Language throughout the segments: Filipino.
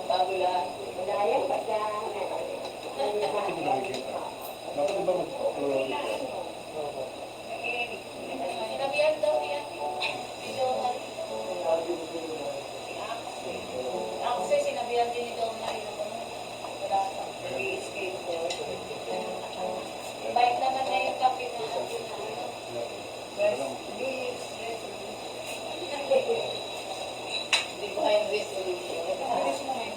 Bago lang. Dahil pagka Bakit mo nakikita? Bakit ba Sinabihan daw niya. Ako sa'yo, sinabihan din ni Donna. Wala ka. Nag-i-escape ko. Bait naman na yung kape na atin na. Hindi ko kayang resolution. Alis mo ngayon.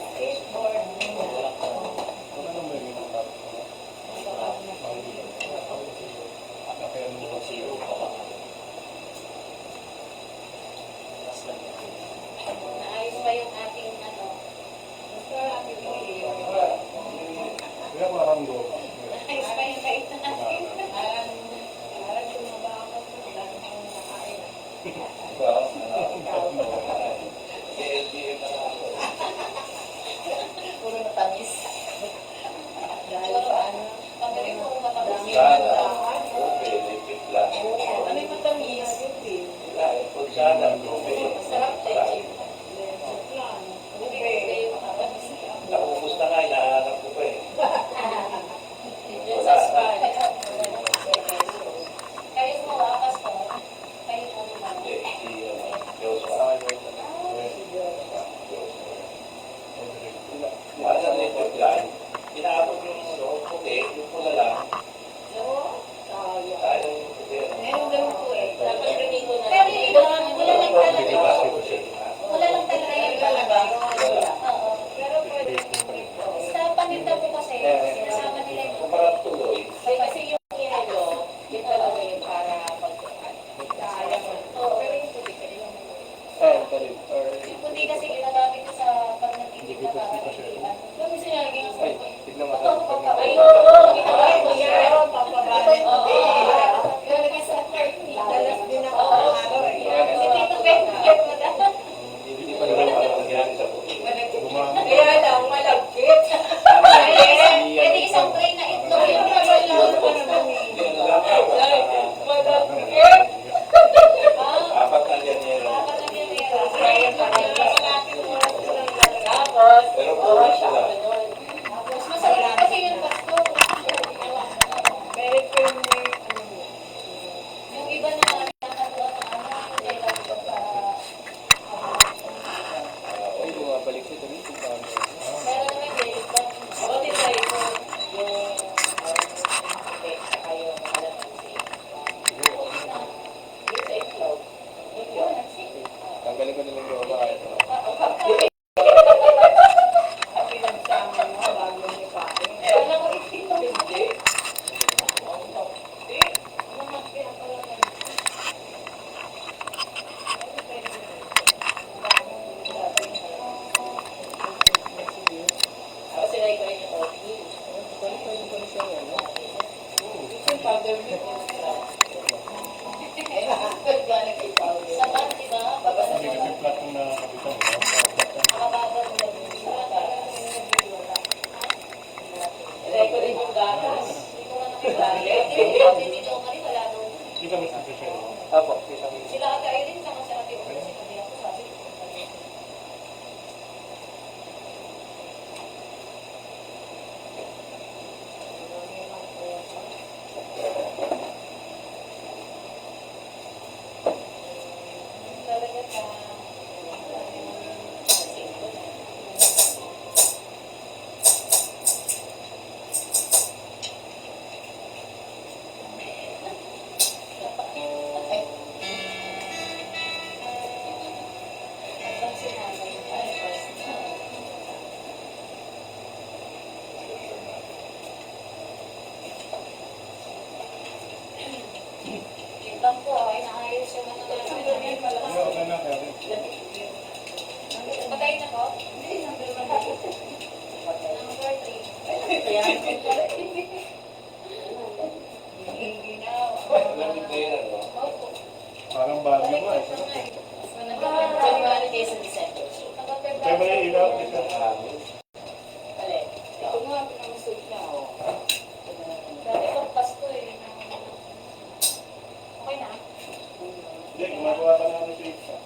Skateboard. Ano naman ba yung ginagawa? Kaya mo ba siya? Naayos pa yung ating ano. Kaya ko lang doon. Naayos pa yung bait na natin. Parang tumaba ako sa dami kong nakain. Puro matamis. Dahil pa ano. Pagaling mo matamis. Ano yung matamis? Masarap cheche. Ube yung matamis. Nakupos na nga, hinahanap ko pa eh. Yung sa spa. Kayo mo wakas ko. Kayo mo naman. Si Joshua. Ano na ito yan? Inaabot yung puti, yung pula lang. Tayo yung puti. Meron ganun po eh. Dapat rinig ko na. Pero yung iba, wala lang talaga. Wala lang talaga yung talaga. Oo. Pero pwede. Sa paninda po kasi, sinasama nila yung Kung parang tuloy, kasi yung yellow, yun talaga yung para pagkakan. Oo, pero yung puti ka yung yung puti kasi ginagamit ko sa pag nagtitig na para nagtigilan. Kami sinagay ang sa puti. Ay, oo, ginagamit ko yan. Oo, lalagay sa curtain. dalas din ako Oo, araw eh. si Tito Pet mo na. hindi pa naman parang yan sa puti. Kaya lang, malagkit. Pwede isang tray na itlog yung Hindi na lang Malagkit. apat na ganyan. Pero puro sila. Masarap kasi yung pasto. Very firmly, Yung iba na nakatuwa ng ano, kailangan ko para Ay, bumabalik siya dito sa amin. pero naman din, ako din try ko yung saka yung alamansi. Yung sa itlog. Yun, that's it. Tanggalin ko na lang yung kahit ano. ang pinagsama mo, bago ni Pati. Wala ko itlog. Hindi. Ako sinay ko rin yung coffee. Yung powder milk. Galing kay Paolo. Sabat, di ba? Babasa Hindi kasi flat yung nakakapitan. Nakababad na din siya. Ilay ko rin yung gatas. Hindi ko nga nakilala. Hindi ni Dong Marie, wala nung. Hindi ka mas siya. Apo, sisang Sila ate Irene, saka si ate Uli, sinabi ako, sabi ko. Talaga ka. Habang sinabi, ay, first. Ibang po, ay naayos yung mga Okay na, kaya rin. Patayin na po? Hindi, number 3. Alam mo kayo, ano? Opo. Parang bagyo mo eh. January kayo sa December. Kaya ba yung ilaw? Isa. Alin? Ito nga, pinamusog na. Dati pang Pasko eh. Okay na? Hindi, gumagawa ka na ano siya.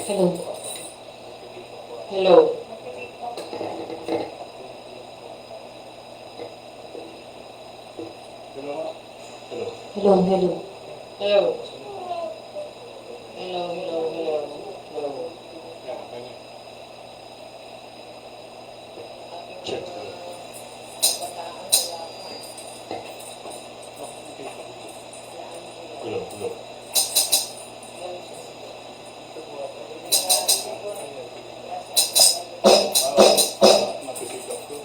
Hello. Hello. Hello, hello. Hello. Hello, hello, hello. Hello. Check. Hello. Napipick up ko.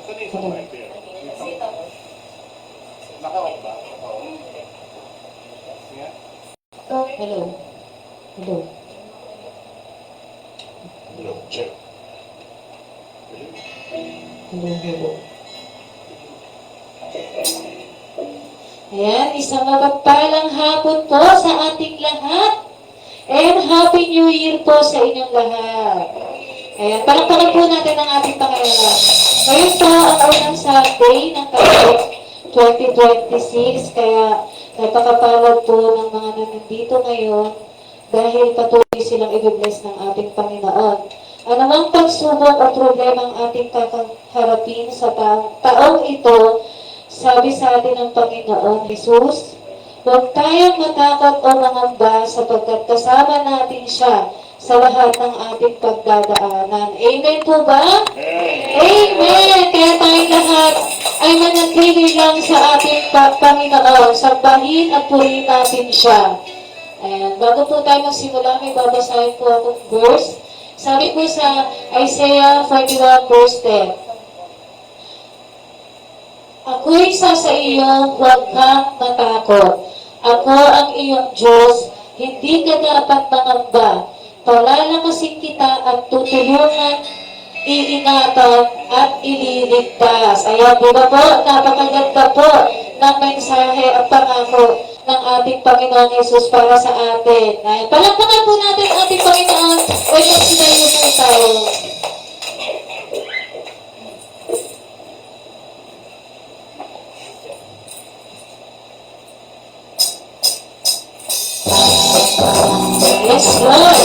Asan na isang mic there? Naka-off ba? Oo. Sige. Hello. Hello. Hello, check. Hello, hello. Ayan, isang mapagpalang hapon po sa ating lahat. And Happy New Year po sa inyong lahat. Ayan, palakpakan po natin ang ating Panginoon. Ngayon po ang unang Sunday ng taon 2026. Kaya napakapalad po ng mga nandito ngayon dahil patuloy silang i-bless ng ating Panginoon. Anumang pagsubok o problema ang ating kakaharapin sa taong ito, sabi sa atin ng Panginoon Jesus, huwag tayong matakot o mangamba sapagkat kasama natin siya sa lahat ng ating pagdadaanan. Amen po ba? Amen! Kaya tayong lahat ay manatili lang sa ating Panginoon. Sambahin at purihin natin siya. Ayan. Bago po tayo magsimula, may babasahin po akong verse. Sabi po sa Isaiah 41 verse 10, Ako'y sa iyo, huwag kang matakot. Ako ang iyong Diyos, hindi ka dapat mangamba. Palalakasin kita at tutulungan, iingatan at ililigtas. Ayan, di ba po? Napakaganda po ng mensahe at pangako ng ating Panginoon Jesus para sa atin. Ay, palakpakan po natin ang ating Panginoon. Huwag magsinayo po tayo. Yes, Lord.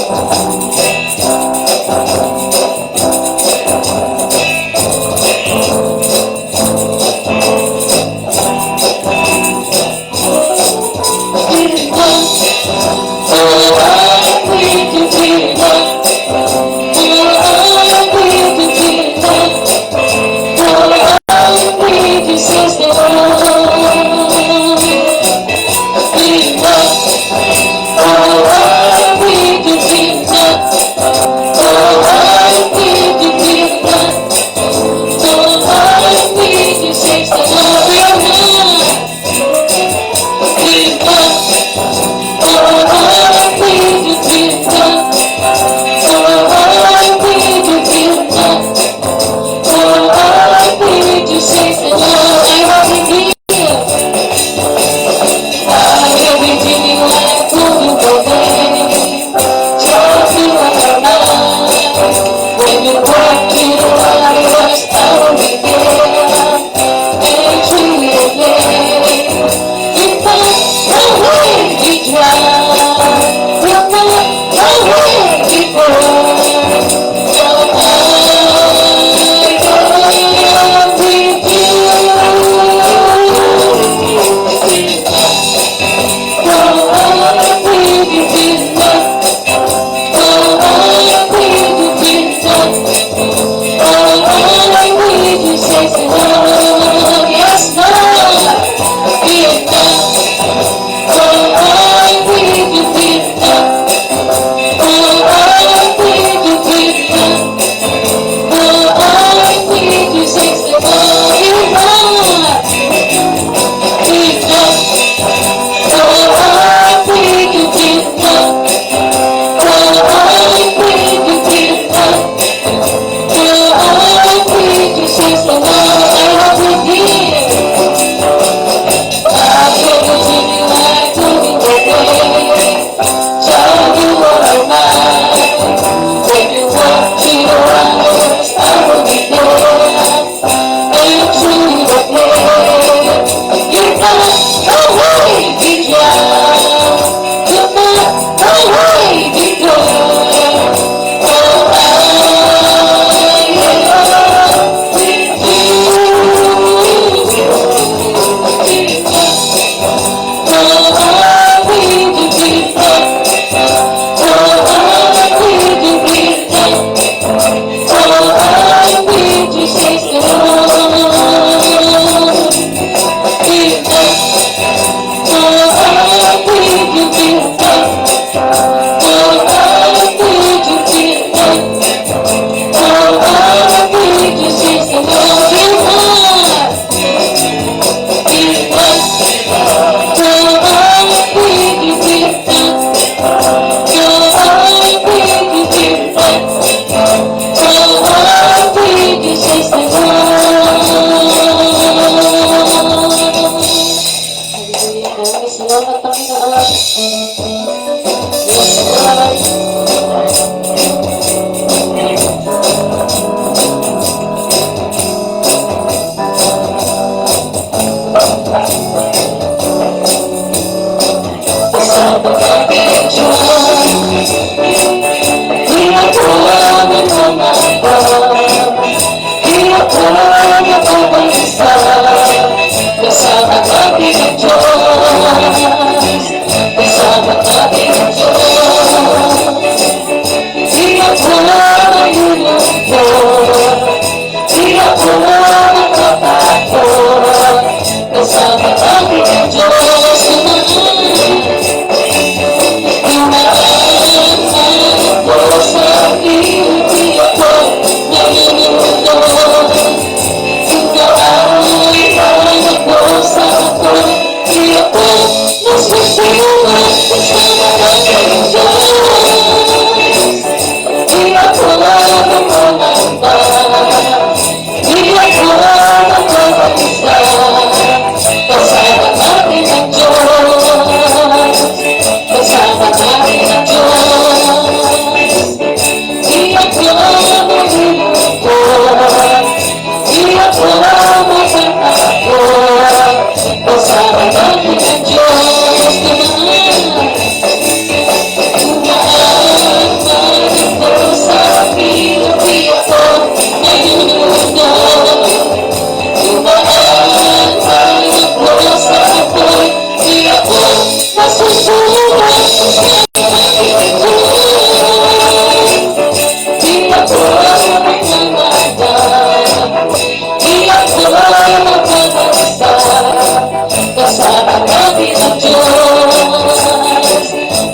Kasama natin ang Diyos,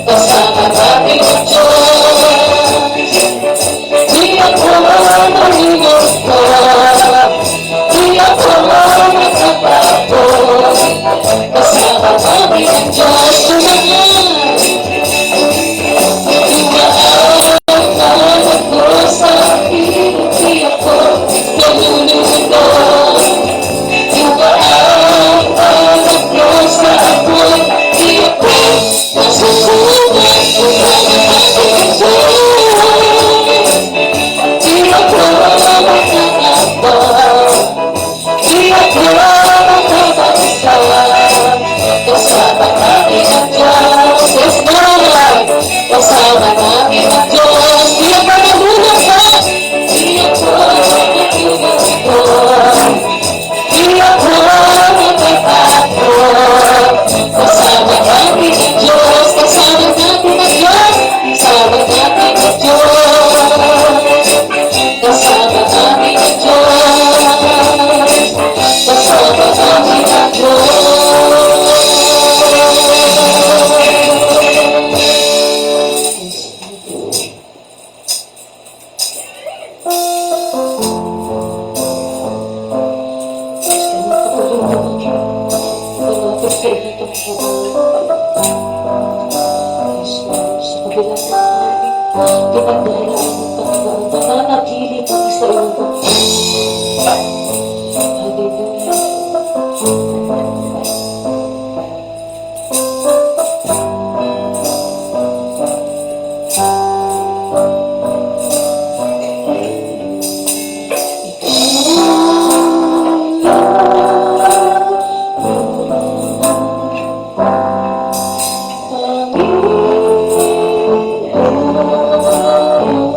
kasama natin ang Diyos. Di ako mahingog ko, di ako magkapako, kasama natin ang Diyos. Tumaan ako sa akin, di ako naluluto. Tumaan ako sa akin, di ako nasusunod. Kasama natin ang Diyos. Di ako magkakaba, di ako magkakabasta. Kasama natin ang Diyos. Yes, Lord. Kasama natin ang Diyos. Di ako nahulog ka, di ako nahulog. Di ako magkakabo. Kasama natin ang Diyos. Kasama natin ang Diyos. Kasama natin ang Diyos. Kasama natin ang Diyos. Kasama natin ang Diyos. Nananatili kami sa iyo. Hallelujah. Panginoon,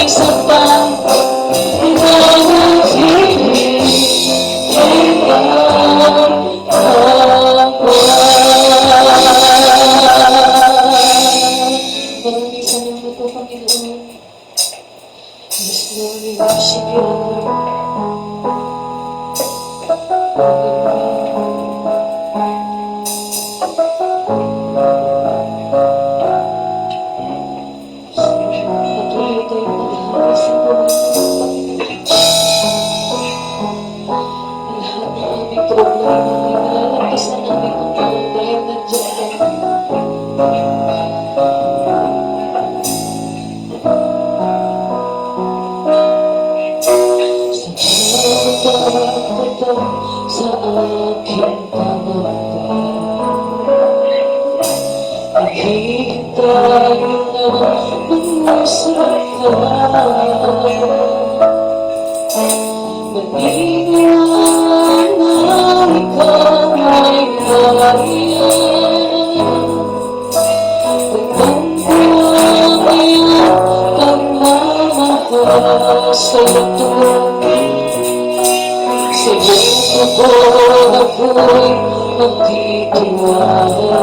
isa pa iwanan Maraming salamat po, Panginoon. Yes, Lord, we worship you, Lord. Patuloy tayong maghahari sa buhay ng Panginoon. Lahat ng aming problema ay malalampasan namin, Panginoon, dahil nandiyan ka. Sa aking pangamba Naghihintay na mamusap ka Maniniwala ikaw ay nariyan Pagpangbuwang iyong pagmamahal sa'yo tuwing Sa iyong puso ako'y magtitiwala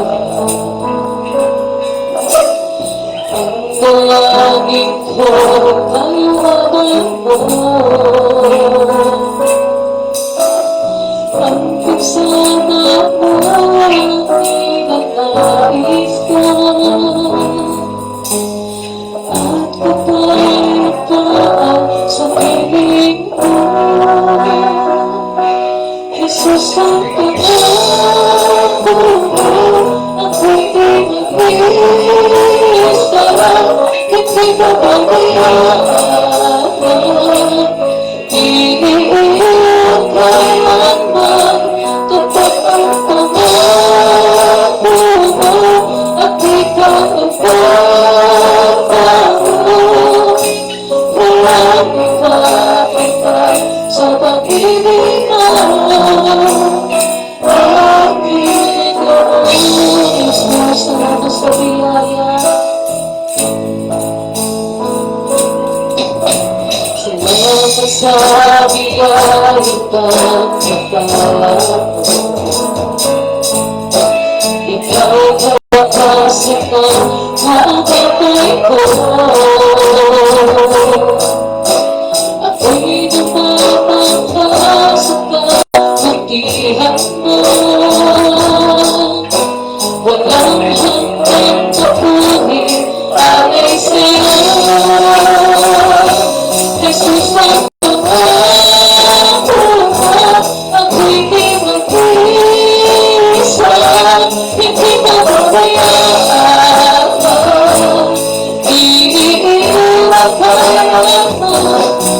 Ang dalangin ko ay walang mo Ang pagsama mo ang ninanais ko At kapag paan sa piling ko Jesus ang pangako mo Ako'y di mag-isa Hindi mababayaan Iniiyak kailanman Totoo ang pangako mo At ikaw ang pangako Walang ipapitay sa pag-ibig mo Salamat sa biyaya Salamat sa biyaya pagkakala Ikaw kawakasin ng hagapay ko Ako'y dumamangka sa kabutihan mo Walang hanggang kapunin alay sa'yo Jesus ang pangako mo Ako'y di mag-isa Hindi mababayaan Iniiyak kailanman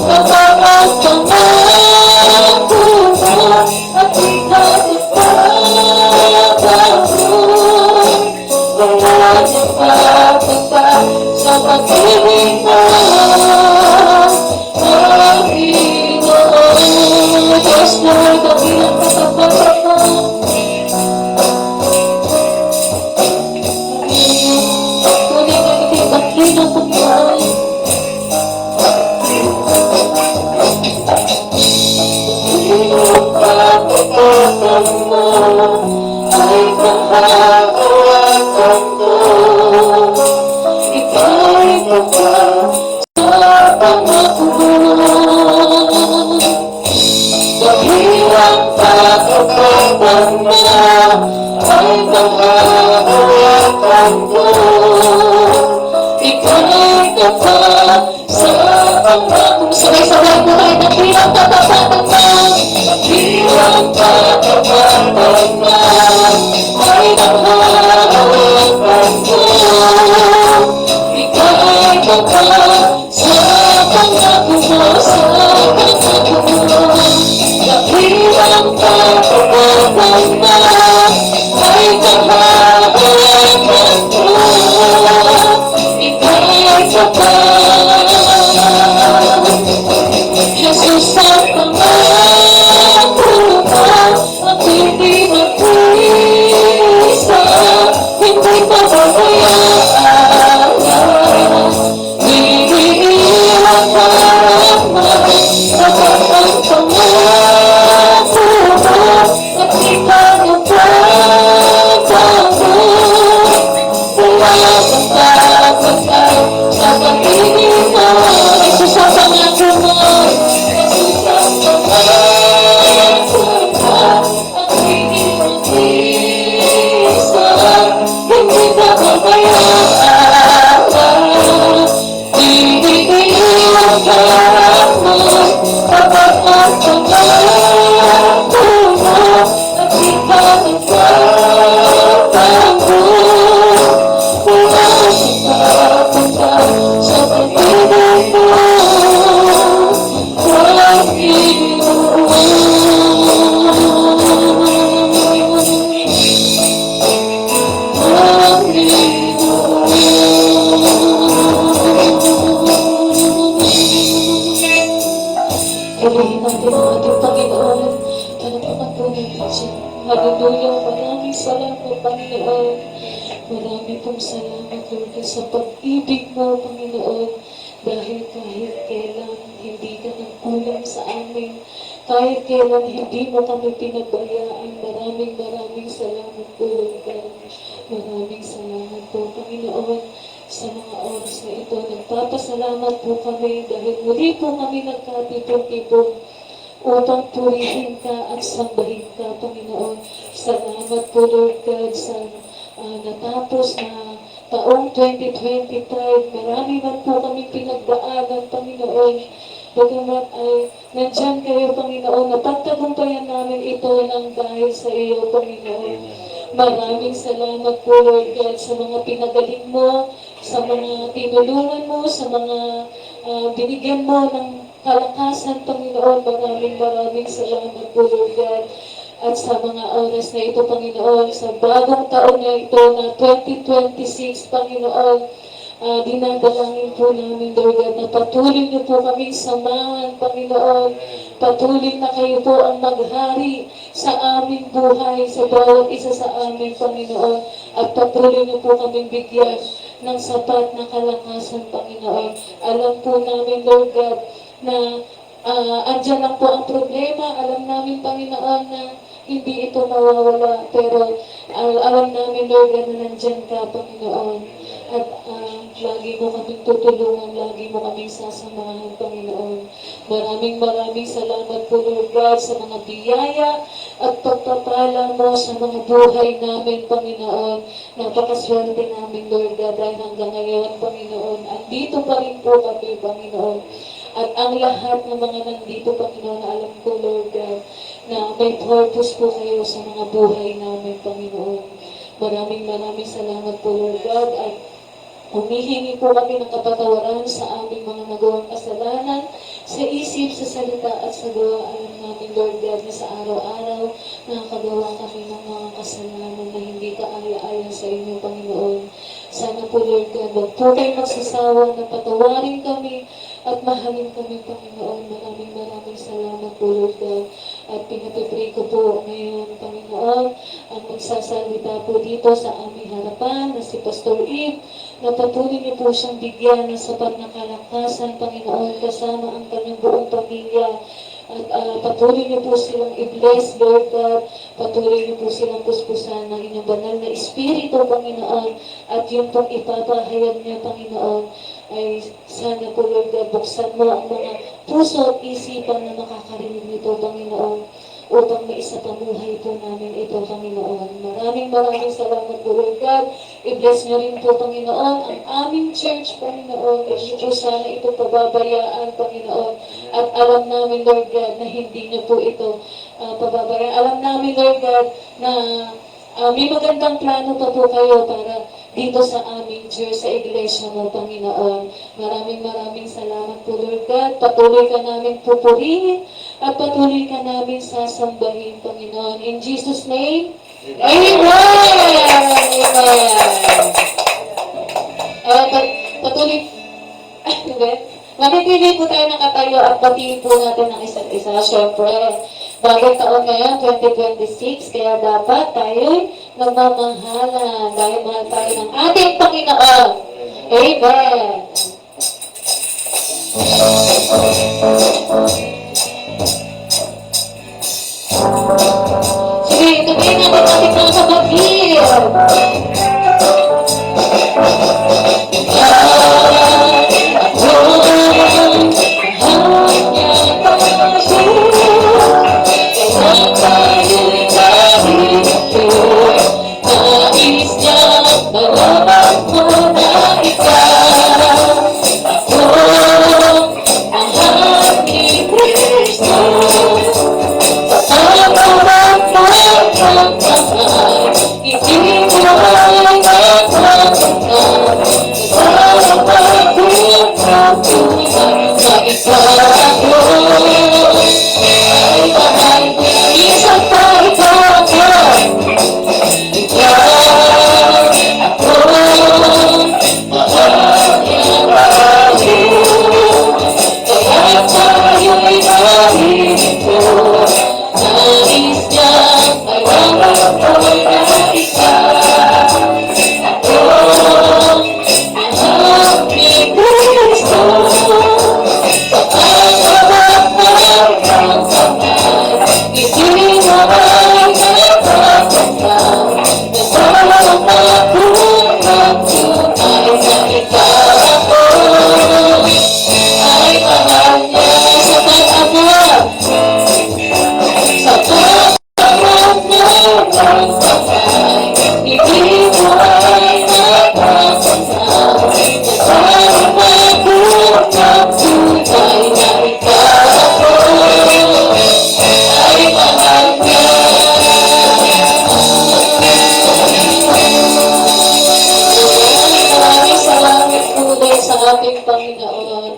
Kapag ang pangako mo At ikaw Walang ipapagpag sa pag-ibig mo Panginoon Diyos Lord, ang iyong katapat mo Tuloy na itinagin ang pagkain Iyong katapat mo ay kahagawagan ko Ika'y kapag sa pangako mo Kahirang pagkakapan mo ay kahagawagan ko Ika'y kapag sa pangako mo Sabay-sabay mo ay kahirang pagkakapan mo Kahirang pagkakapan mo ay nakagawagan ko Ika'y kapag sa pangako mo Sa pangako mo Kahirang pagkakapan mo ay nakagawagan ko Ika'y kapag Jesus ang pangako mo Ako'y di mag-isa Hindi mababayaan Iniiyak Hallelujah. Maraming salamat, Panginoon. Marami pong salamat, Lord, sa pag-ibig mo, Panginoon. Dahil kahit kailan hindi ka nagkulang sa amin, kahit kailan hindi mo kami pinabayaan, maraming salamat po, Lord God. Maraming salamat po, Panginoon, sa mga oras na ito. Nagpapasalamat po kami dahil muli po kami nagkatipon-tipon upang purihin ka at sambahin ka, Panginoon. Salamat po, Lord God, sa natapos na taong 2025. Marami man po kami pinagdaanan, Panginoon. Bagamat ay nandyan kayo, Panginoon, napagtagumpayan namin ito ng dahil sa iyo, Panginoon. Maraming salamat po, Lord God, sa mga pinagaling mo, sa mga tinulungan mo, sa mga binigyan mo ng kalakasan, Panginoon. Maraming salamat po, Lord God. At sa mga oras na ito, Panginoon, sa bagong taon na ito na 2026, Panginoon, dinadalangin po namin, Lord God, na patuloy niyo po kaming samahan, Panginoon. Patuloy na kayo po ang maghari sa aming buhay, sa bawat isa sa amin, Panginoon. At patuloy niyo po kaming bigyan ng sapat na kalakasan, Panginoon. Alam po namin, Lord God, na andyan lang po ang problema. Alam namin, Panginoon, na hindi ito mawawala. Pero alam namin, Lord God, na nandyan ka, Panginoon. At lagi mo kaming tutulungan, lagi mo kaming sasamahan, Panginoon. Maraming salamat po, Lord God, sa mga biyaya at pagpapala mo sa mga buhay namin, Panginoon. Napakaswerte namin, Lord God, dahil hanggang ngayon, Panginoon, andito pa rin po kami, Panginoon. At ang lahat ng mga nandito, Panginoon, alam ko, Lord God, na may purpose po kayo sa mga buhay namin, Panginoon. Maraming salamat po, Lord God, at humihingi po kami ng kapatawaran sa aming mga nagawang kasalanan, sa isip, sa salita, at sa gawa. Alam namin, Lord God, na sa araw-araw nakakagawa kami ng mga kasalanan na hindi kaaya-aya sa inyo, Panginoon. Sana po, Lord God, wag po kayo magsasawa na patawarin kami at mahalin kami, Panginoon. Maraming salamat po, Lord God. At pinapipray ko po ngayon, Panginoon, ang magsasalita po dito sa aming harapan na si Pastor Eve, na patuloy niyo po siyang bigyan ng sapat na kalakasan, Panginoon, kasama ang kanyang buong pamilya. At patuloy niyo po silang i-bless, Lord God. Patuloy niyo po silang puspusan ng inyong banal na Espiritu, Panginoon. At yung pong ipapahayag niya, Panginoon, ay sana po, Lord God, buksan mo ang mga puso at isipan na makakarinig nito, Panginoon, upang maisapamuhay po namin ito, Panginoon. Maraming salamat po, Lord God. I-bless niyo rin po, Panginoon, ang aming church, Panginoon. Hindi po sana ito pababayaan, Panginoon. At alam namin, Lord God, na hindi niyo po ito pababayaan. Alam namin, Lord God, na may magandang plano pa po kayo para dito sa aming church, sa iglesia mo, Panginoon. Maraming salamat po, Lord God. Patuloy ka namin pupurihin at patuloy ka namin sasambahin, Panginoon. In Jesus' name, Amen! Patuloy, manipili po tayo nakatayo at batiin po natin ang isa't isa. Siyempre, bagong taon ngayon, 2026, kaya dapat tayo'y nagmamahalan dahil mahal tayo ng ating Panginoon. Amen! Sige, tuloy natin ating mga kapatid. Hindi mo aming Panginoon.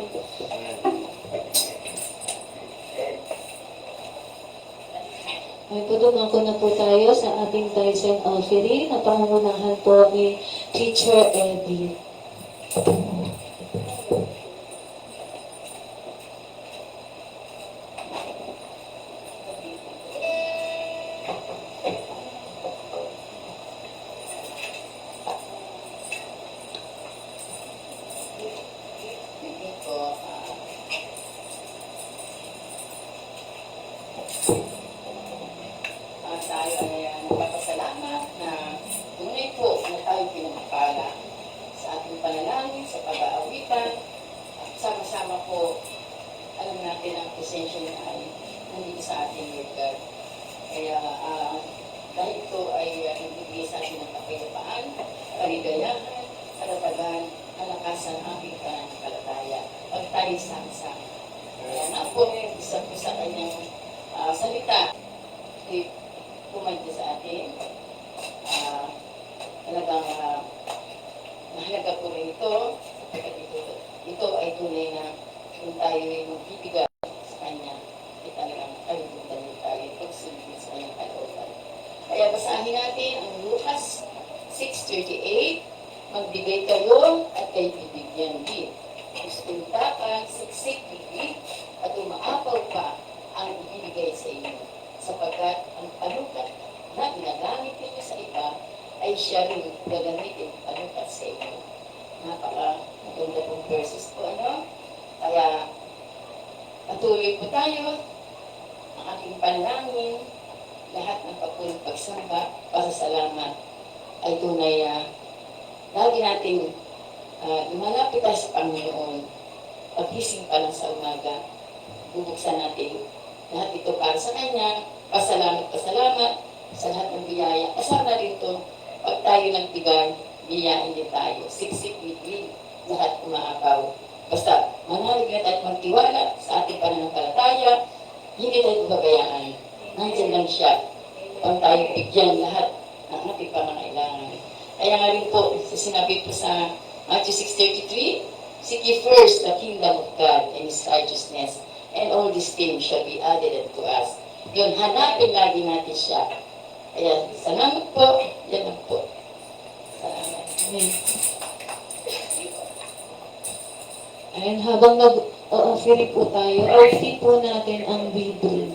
Ay, dumako na po tayo sa ating tithes and offering na pangungunahan po ni Teacher Eddie. Tayo ay nagpapasalamat na tunay po na tayo pinagpala sa ating panalangin, sa pag-aawitan, at sama-sama po alam natin ang presensya niya ay nandito sa ating Lord God. Kaya dahil ito ay nagbibigay sa atin ng kapayapaan, kaligayahan, kalatagan, kalakasan ang ating pananampalataya pag tayo sama-sama. Kaya na po, isa po sa kanyang salita, pumunta sa atin. Talagang mahalaga po rin ito. Ito ay tunay na kung tayo ay magbibigay sa Kanya, ay talagang kalimutan niyo tayo pagsunod sa Kanyang kalooban. Kaya basahin natin ang Lucas 6:38. Magbigay kayo at kayo bibigyan din. Gusto-takan, siksik-bibig at umaapaw pa ang ibibigay sa inyo. Sapagkat ang panukat na ginagamit ninyo sa iba ay siya rin gagamitin panukat sa inyo. Maganda pong verses po, ano? Kaya patuloy po tayo ang ating panalangin, lahat ng papulong pagsamba, pasasalamat ay tunay lagi natin lumalapit tayo sa Panginoon. Paggising pa lang sa umaga, bubuksan natin lahat ito para sa Kanya. Pasalamat sa lahat ng biyaya. Kasama rin ito, pag tayo nagbigay, biyayain din tayo. Siksik, liglig, lahat umaapaw. Basta, manalig na tayo magtiwala sa ating pananampalataya, hindi tayo babayaan. Nandiyan lang siya. Pag tayo bigyan lahat ng ating pangangailangan. Kaya nga rin po, sinabi po sa Matthew 6:33, seek ye first the kingdom of God and His righteousness, and all these things shall be added unto us. Yun, hanapin lagi natin siya. Kaya, salamat po. Yan lang po. Salamat. Amen. Ayan, habang nag-offering po tayo, offering po natin ang Biblia.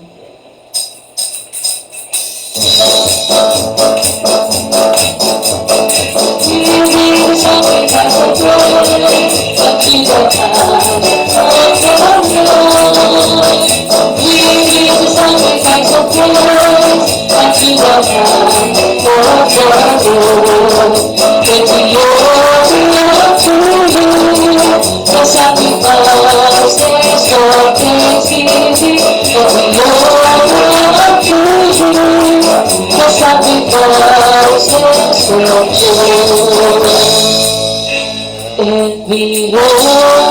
And we love to worship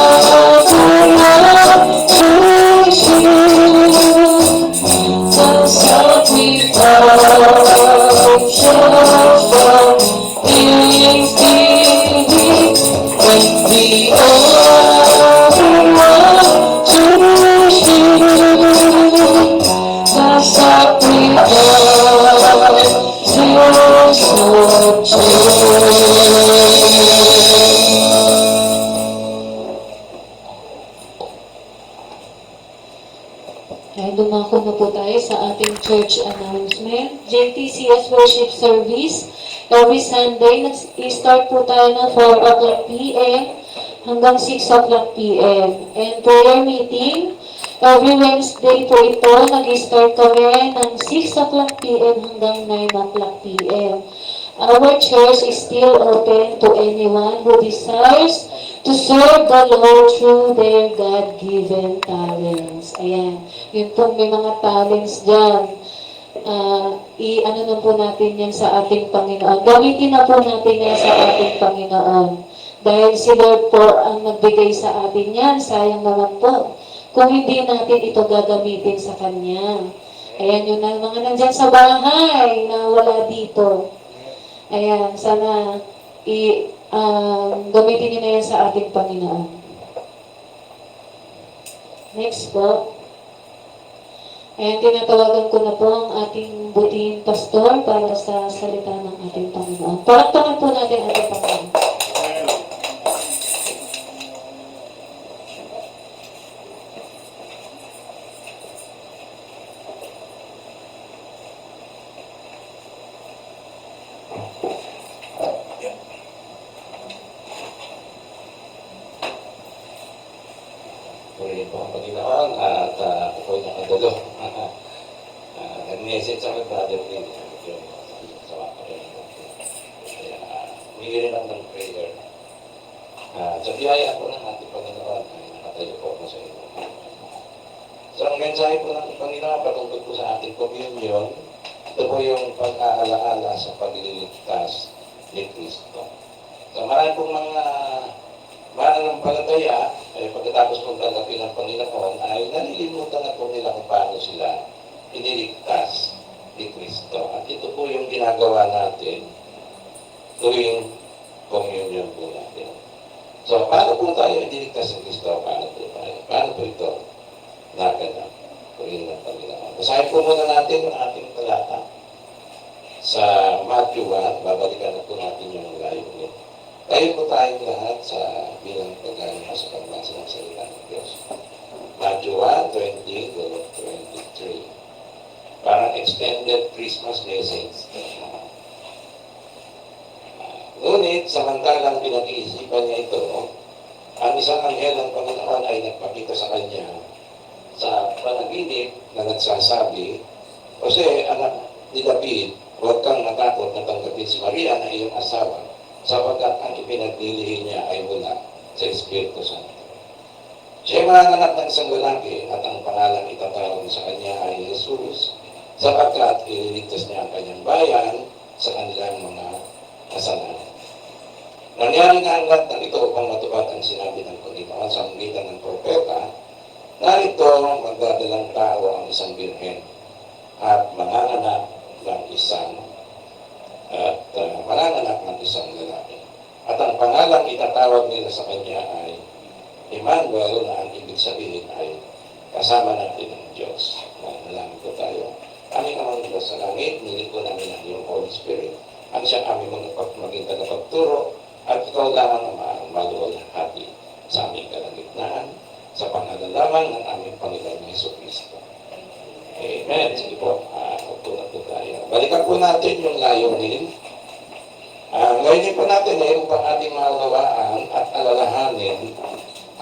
the sacrifice of thanksgiving. And we all want to worship the sacrifice of joy. Ay, dumako na po tayo sa ating church announcement. JTCS Worship Service. Every Sunday, nag-start po tayo ng 4 o'clock p.m. hanggang 6 o'clock p.m. And prayer meeting, every Wednesday po ito, nag-start kami ng 6 o'clock p.m. hanggang 9 o'clock p.m. Our church is still open to anyone who desires to serve the Lord through their God-given talents. Ayan. Yun po, may mga talents dyan. I-ano na po natin yan sa ating Panginoon. Gamitin na po natin yan sa ating Panginoon. Dahil si Lord po ang nagbigay sa atin yan. Sayang naman po kung hindi natin ito gagamitin sa Kanya. Ayan, yun na mga nandyan sa bahay na wala dito. Ayan, sana gamitin niyo na yan sa ating Panginoon. Next po. Ayan, tinatawagan ko na po ang ating butihing pastor para sa salita ng ating Panginoon. Palakpakan po natin ang ating Panginoon. Purihin po ang Panginoon at ako'y nakadalo. Nag-message sa akin, Brother Lee. Sa mga kaya humingi rin ako ng prayer. Sa biyaya po ng ating Panginoon ay nakatayo po ako sa inyo. So ang mensahe po ng Panginoon patungkol po sa ating communion, ito po yung pag-aalaala sa pagliligtas ni Kristo. So marami pong mga mananampalataya, pagkatapos kong tanggapin ng Panginoon, ay nalilimutan na po nila kung paano sila iniligtas ni Kristo. At ito po yung ginagawa natin tuwing communion po natin. So, paano po tayo iniligtas ni Kristo? Paano po tayo? Paano po ito naganap tuwing ng Panginoon? Basahin po muna natin ang ating talata sa Matthew 1. Babalikan na po natin yung layunin. Tayo po tayong lahat sa bilang pagkaya sa pagbasa ng salita ng Diyos. Matthew 1:20-23. Parang extended Christmas message. Ngunit, samantalang pinag-iisipan niya ito, ang isang anghel ng Panginoon ay nagpakita sa kanya sa panaginip na nagsasabi, Jose, anak ni David, huwag kang natakot na tanggapin si Maria na iyong asawa, sapagkat ang ipinaglilihin niya ay mula sa Espiritu Santo. Siya ay manganganak ng isang lalaki at ang pangalang itatawag sa kanya ay Jesus, sapagkat ililigtas niya ang kanyang bayan sa kanilang mga kasalanan. Nangyari nga ang lahat ng ito upang matupad ang sinabi ng Panginoon sa magitan ng propeta, narito magdadalang tao ang isang birhen at manganganak ng isang lalaki. At ang pangalang itatawag nila sa kanya ay Emmanuel, na ang ibig sabihin ay kasama natin ng Diyos. Manalangin po tayo. Aming amang Diyos sa langit, niliko namin ang iyong Holy Spirit. Ang siyang aming maging tagapagturo at ikaw lamang ang maluwalhati sa aming kalagitnaan sa pangalan lamang ng aming Panginoon Yesu Cristo. Amen. Sige po, upo na po tayo. Balikan po natin yung layunin. Ang layunin po natin ay upang ating maunawaan at alalahanin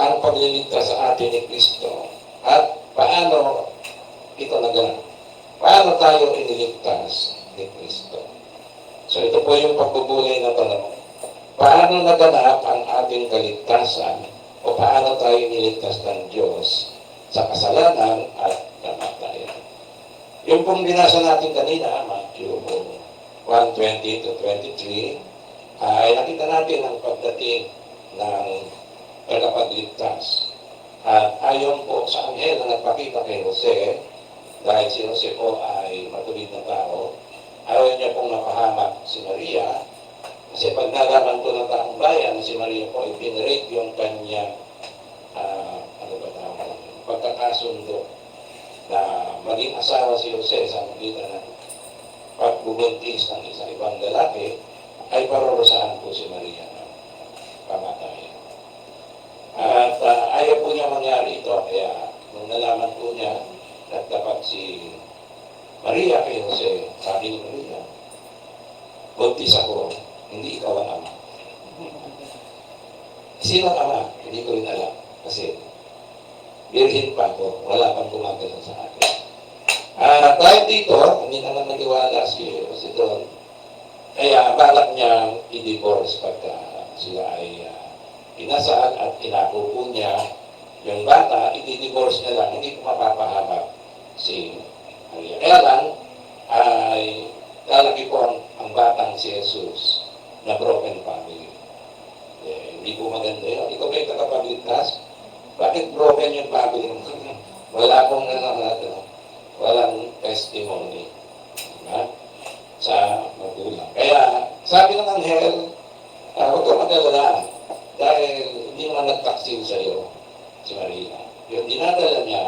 ang pagliligtas sa atin ni Kristo at paano ito naganap. Paano tayo iniligtas ni Kristo? So ito po yung pagbubulay na tanong. Paano naganap ang ating kaligtasan o paano tayo iniligtas ng Diyos sa kasalanan at kamatayan? Yung pong binasa natin kanina, Matthew 1:20-23, ay nakita natin ang pagdating ng tagapagligtas. At ayon po sa anghel na nagpakita kay Jose, dahil si Jose po ay matuwid na tao, ayaw niya pong mapahamak si Maria, kasi pag nalaman po ng taong bayan, si Maria po ay pinrate yung kanyang pagkakasundo na maging asawa si Jose sa magitan ng pagbubuntis ng isang ibang lalaki, ay parurusahan po si Maria ng kamatayan. At ayaw po niya mangyari ito, kaya nung nalaman po niya na dapat si Maria kay Jose, sabi ni Maria, buntis ako, hindi ikaw ang ama. Sino ang ama? Hindi ko rin alam. Kasi virgin pa ako, wala pang gumagano sa akin. Dahil dito, hindi naman naniwala si Jose doon, kaya balak niya i-divorce pagka sila ay inasal at inako po niya yung bata, i-divorce niya lang, hindi ko mapapahamak si Maria. Kaya lang, ay lalaki po ang batang si Jesus na broken family. Hindi po maganda yun. Ikaw ba yung tagapagligtas? Bakit broken yung family mo? Wala pong walang testimony sa magulang. Kaya sabi ng anghel, huwag ka mag-alala dahil hindi naman nagtaksil sa iyo si Maria. yung dinadala niya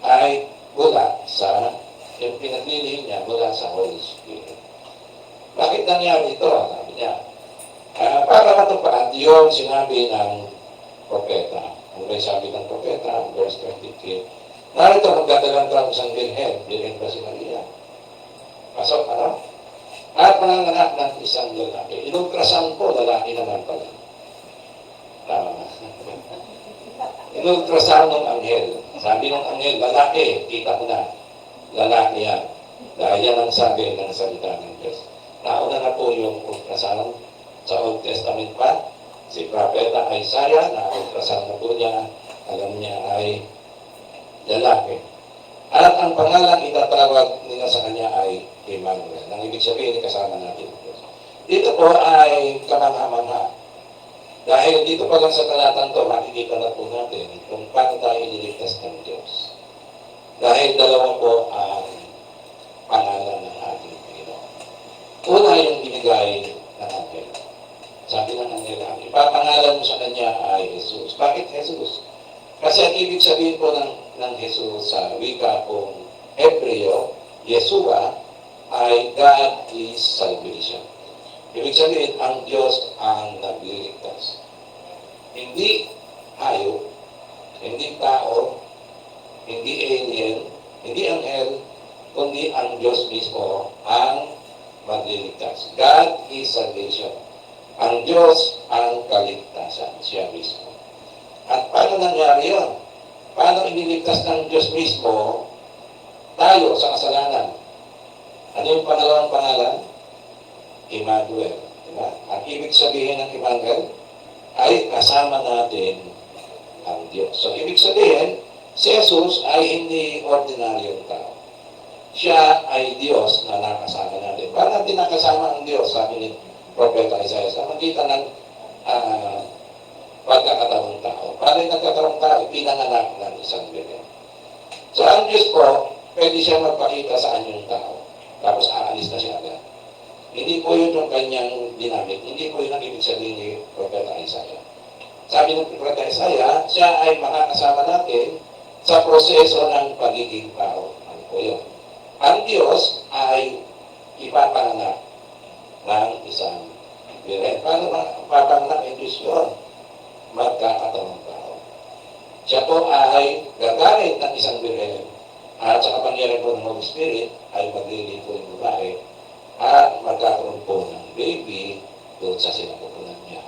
ay mula sa, yung pinaglilihim niya mula sa Holy Spirit. Bakit nangyari ito? Sabi niya, para matupad yung sinabi ng propeta. Ano ba yung sabi ng propeta? Verse 23. Narito, magdadalang ka isang birhen ba si Maria? Pasok, ano? At mananganak ng isang lalaki. Inultrasound ko, lalaki naman pala. Tama. Inultrasound ng anghel. Sabi ng anghel, lalaki, kita ko na. Lalaki yan. Dahil yan ang sabi ng salita ng Diyos. Nauna na po yung ultrasound sa Old Testament pa. Si Propeta Isaiah, na-ultrasound na po niya. Alam niya ay lalaki. At ang pangalan itatawag nila sa kanya ay Emmanuel. Ang ibig sabihin, kasama natin ang Diyos. Dito po ay kamangha-mangha. Dahil dito pa lang sa talatang to, makikita na po natin kung paano tayo iniligtas ng Diyos. Dahil dalawa po ang pangalan ng ating Panginoon. Una yung binigay ng anghel. Sabi ng anghel, ang ipapangalan mo sa kanya ay Jesus. Bakit Jesus? Kasi ang ibig sabihin po ng Jesus sa wika pong Hebreo, Yeshua, ay God is salvation. Ibig sabihin, ang Diyos ang nagliligtas. Hindi hayop, hindi tao, hindi alien, hindi anghel, kundi ang Diyos mismo ang magliligtas. God is salvation. Ang Diyos ang kaligtasan, siya mismo. At paano nangyari yun? Paano iniligtas ng Diyos mismo tayo sa kasalanan? Ano yung pangalawang pangalan? Emmanuel. Diba? Ang ibig sabihin ng Emmanuel ay kasama natin ang Diyos. So, ibig sabihin, si Jesus ay hindi ordinaryong tao. Siya ay Diyos na nakasama natin. Paano natin nakasama ang Diyos? Sabi ni Propeta Isaiah, sa magitan ng pagkakataong tao. Paano yung nagkataong tao? Pinanganak ng isang bebe. So, ang Diyos po, pwede siya magpakita sa anyong tao. Tapos aalis na siya agad. Hindi po yun yung kanyang dinamit. Hindi po yun ang ibig sabihin ni Propeta Isaiah. Sabi ng Propeta Isaiah, siya ay makakasama natin sa proseso ng pagiging tao. Ano po yun? Ang Diyos ay ipapanganak ng isang birhen. Paano mapapanganak ang Diyos yun? Magkakatawang tao. Siya po ay gagamit ng isang birhen at sa kapangyarihan po ng Holy Spirit ay maglilito yung babae at magkakaroon po ng baby doon sa sinapupunan niya.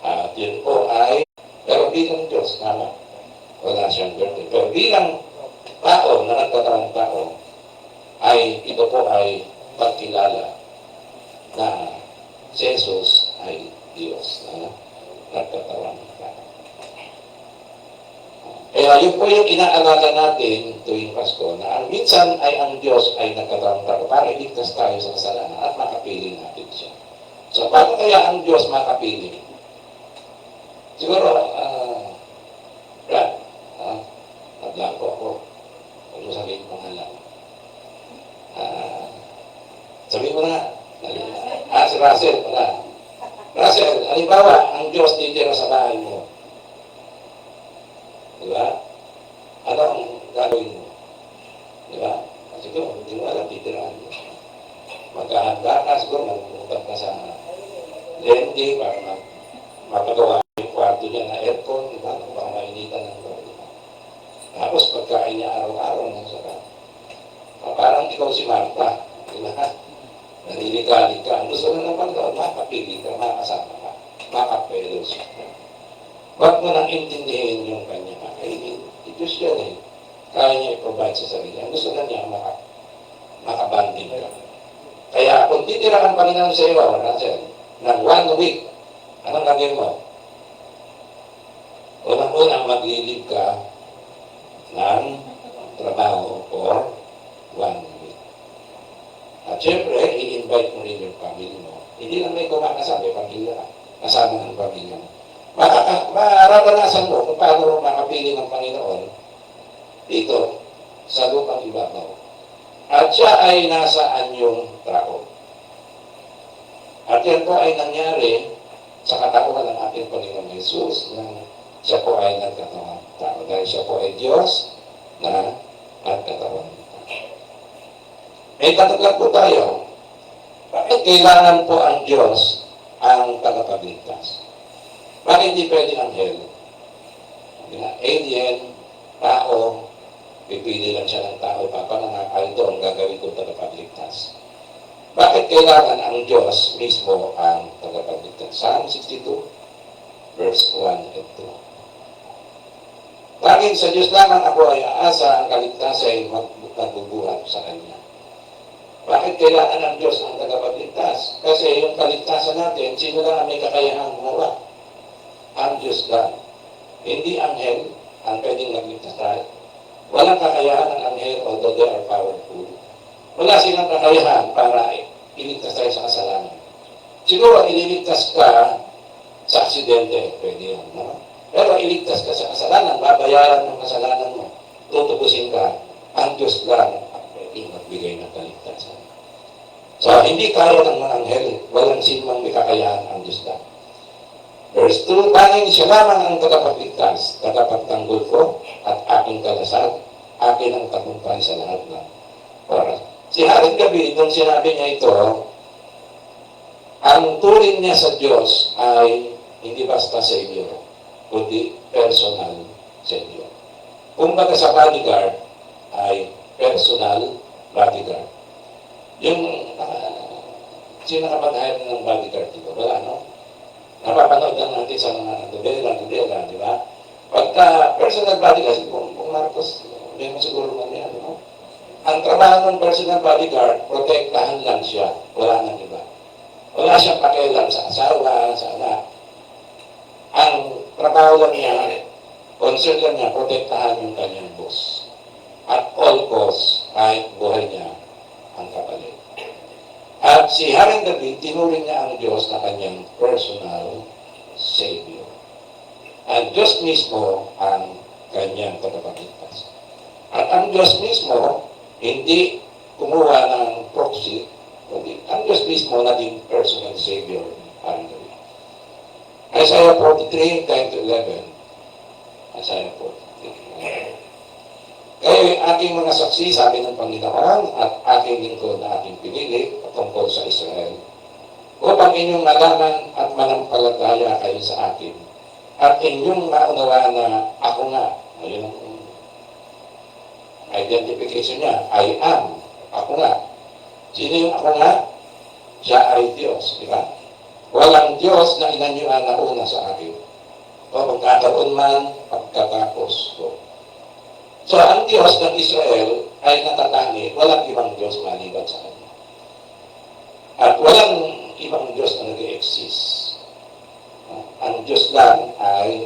At yun po ay, pero bilang Diyos, tama, wala siyang birthday. Pero bilang tao na nagkatawang tao, ay ito po ay pagkilala na si Jesus ay Diyos na nagkatawang tao. Kaya yun po yung inaalala natin tuwing Pasko na ang minsan ay ang Diyos ay nagkatawang tao para iligtas tayo sa kasalanan at makapiling natin siya. So, paano kaya ang Diyos makapiling? Siguro, Brad, naglako ako. Huwag mo sabihin pangalan. Sabihin mo na. Si Russell, wala. Russell, halimbawa, ang Diyos titira sa bahay mo. Diba? Ano ang gagawin mo? Diba? Siguro, hindi mo alam, titiraan mo. Magkahanda ka, siguro, magpupunta ka sa Lendi para mapagawa yung kwarto niya na aircon, diba? Baka mainitan ng lugar, diba? Tapos, pagkain niya araw-araw ng sarap. Parang ikaw si Martha, diba? Naniligalig ka. Gusto na naman doon, makapili ka, makasama ka, makapelos ka. Huwag mo nang intindihin yung kanya kakainin. Diyos yan eh. Kaya niya i-provide sa sarili. Ang gusto na niya makabanding ka. Kaya kung titira ang Panginoon sa iyo, Russell, ng 1 week, anong gagawin mo? Unang-unang maglilib ka ng trabaho for 1 week. At syempre, i-invite mo rin yung family mo. Hindi lang may kumakasabi, pamilya ka. Kasama ng pamilya mo. Mararanasan mo kung paano makapili ng Panginoon dito sa lupang ibabaw. At siya ay nasa anyong trako. At yan po ay nangyari sa katawan ng ating Panginoon Jesus nang siya po ay nagkatawang tao. Dahil siya po ay Diyos na nagkatawang tao. May tataglag po tayo. Bakit kailangan po ang Diyos ang tagapagligtas? Bakit hindi pwede anghel? Alien, tao, pipili lang siya ng tao, papanganak, ay doon gagawin ko tagapagligtas. Bakit kailangan ang Diyos mismo ang tagapagligtas? Psalm 62, verse 1 and 2. Tanging sa Diyos lamang ako ay aasa, ang kaligtasan ay magbubuhat sa Kanya. Bakit kailangan ng Diyos ang tagapagligtas? Kasi yung kaligtasan natin, sino lang ang may kakayahang gumawa? Ang Diyos lang. Hindi anghel ang pwedeng magligtas tayo. Walang kakayahan ng anghel, although they are powerful. Wala silang kakayahan para iligtas tayo sa kasalanan. Siguro, ililigtas ka sa aksidente, pwede yun, no? Pero iligtas ka sa kasalanan, babayaran ng kasalanan mo, tutubusin ka, ang Diyos lang ang pwedeng magbigay ng kaligtasan. So, hindi kaya ng mga anghel, walang sinumang may kakayahan ang Diyos lang. Verse 2, tanging siya lamang ang tagapagligtas, tagapagtanggol ko, at aking kalasag, akin ang tagumpay sa lahat ng oras. Si Haring Gabi, nung sinabi niya ito, ang turing niya sa Diyos ay hindi basta Savior, kundi personal Savior. Kumbaga sa bodyguard ay personal bodyguard. Yung sino nakapag-hire ng bodyguard dito? Wala, no? Napapanood lang natin sa mga dubela, di ba? Pagka personal bodyguard, kung Marcos, may mo siguro man yan, no? Ang trabaho ng personal bodyguard, protektahan lang siya. Wala nang iba. Wala siyang pakialam sa asawa, sa anak. Ang trabaho lang niya, concern lang niya, protektahan yung kanyang boss. At all costs, kahit buhay niya ang kapalit. At si Haring David, tinuring niya ang Diyos na kanyang personal Savior. Ang Diyos mismo ang kanyang tagapagligtas. At ang Diyos mismo, hindi kumuha ng proxy, kundi ang Diyos mismo naging personal Savior ni Haring David. Isaiah 43, 10-11. Isaiah 43. Kayo'y aking mga saksi, sabi ng Panginoon, at aking lingkod na aking pinili tungkol sa Israel, upang inyong malaman at manampalataya kayo sa akin, at inyong maunawaan na ako nga, ayun ang identification niya, I am, ako nga. Sino yung ako nga? Siya ay Diyos, di ba? Walang Diyos na inanyuan na una sa akin. O magkakaroon man, pagkatapos ko. So, ang Diyos ng Israel ay natatangi, walang ibang Diyos maliban sa Kanya. At walang ibang Diyos na nag-exist. Ang Diyos lang ay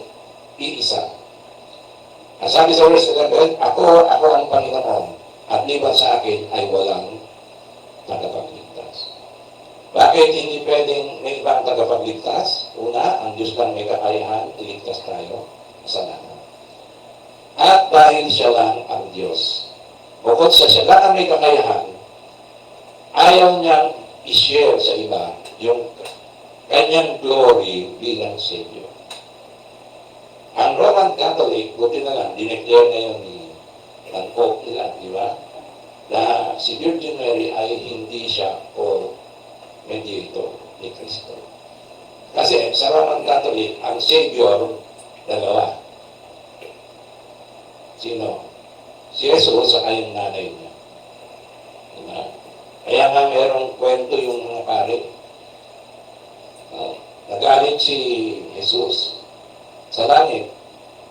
iisa. Sabi sa verse 11, ako ang Panginoon, at liban sa akin ay walang tagapagligtas. Bakit hindi pwedeng may ibang tagapagligtas? Una, ang Diyos lang may kakayahan, iligtas tayo sa lahat. At dahil siya lang ang Diyos, bukod sa siya lang ang may kakayahan, ayaw niyang i-share sa iba yung kanyang glory bilang Savior. Ang Roman Catholic, buti na lang, dineclare ngayon ng Pope nila, di ba? Na si Virgin Mary ay hindi siya o mediator ni Kristo. Kasi sa Roman Catholic, ang Savior, dalawa. Sino? Si Jesus at yung nanay niya. Diba? Kaya nga merong kwento yung mga pare. Nagalit si Jesus sa langit.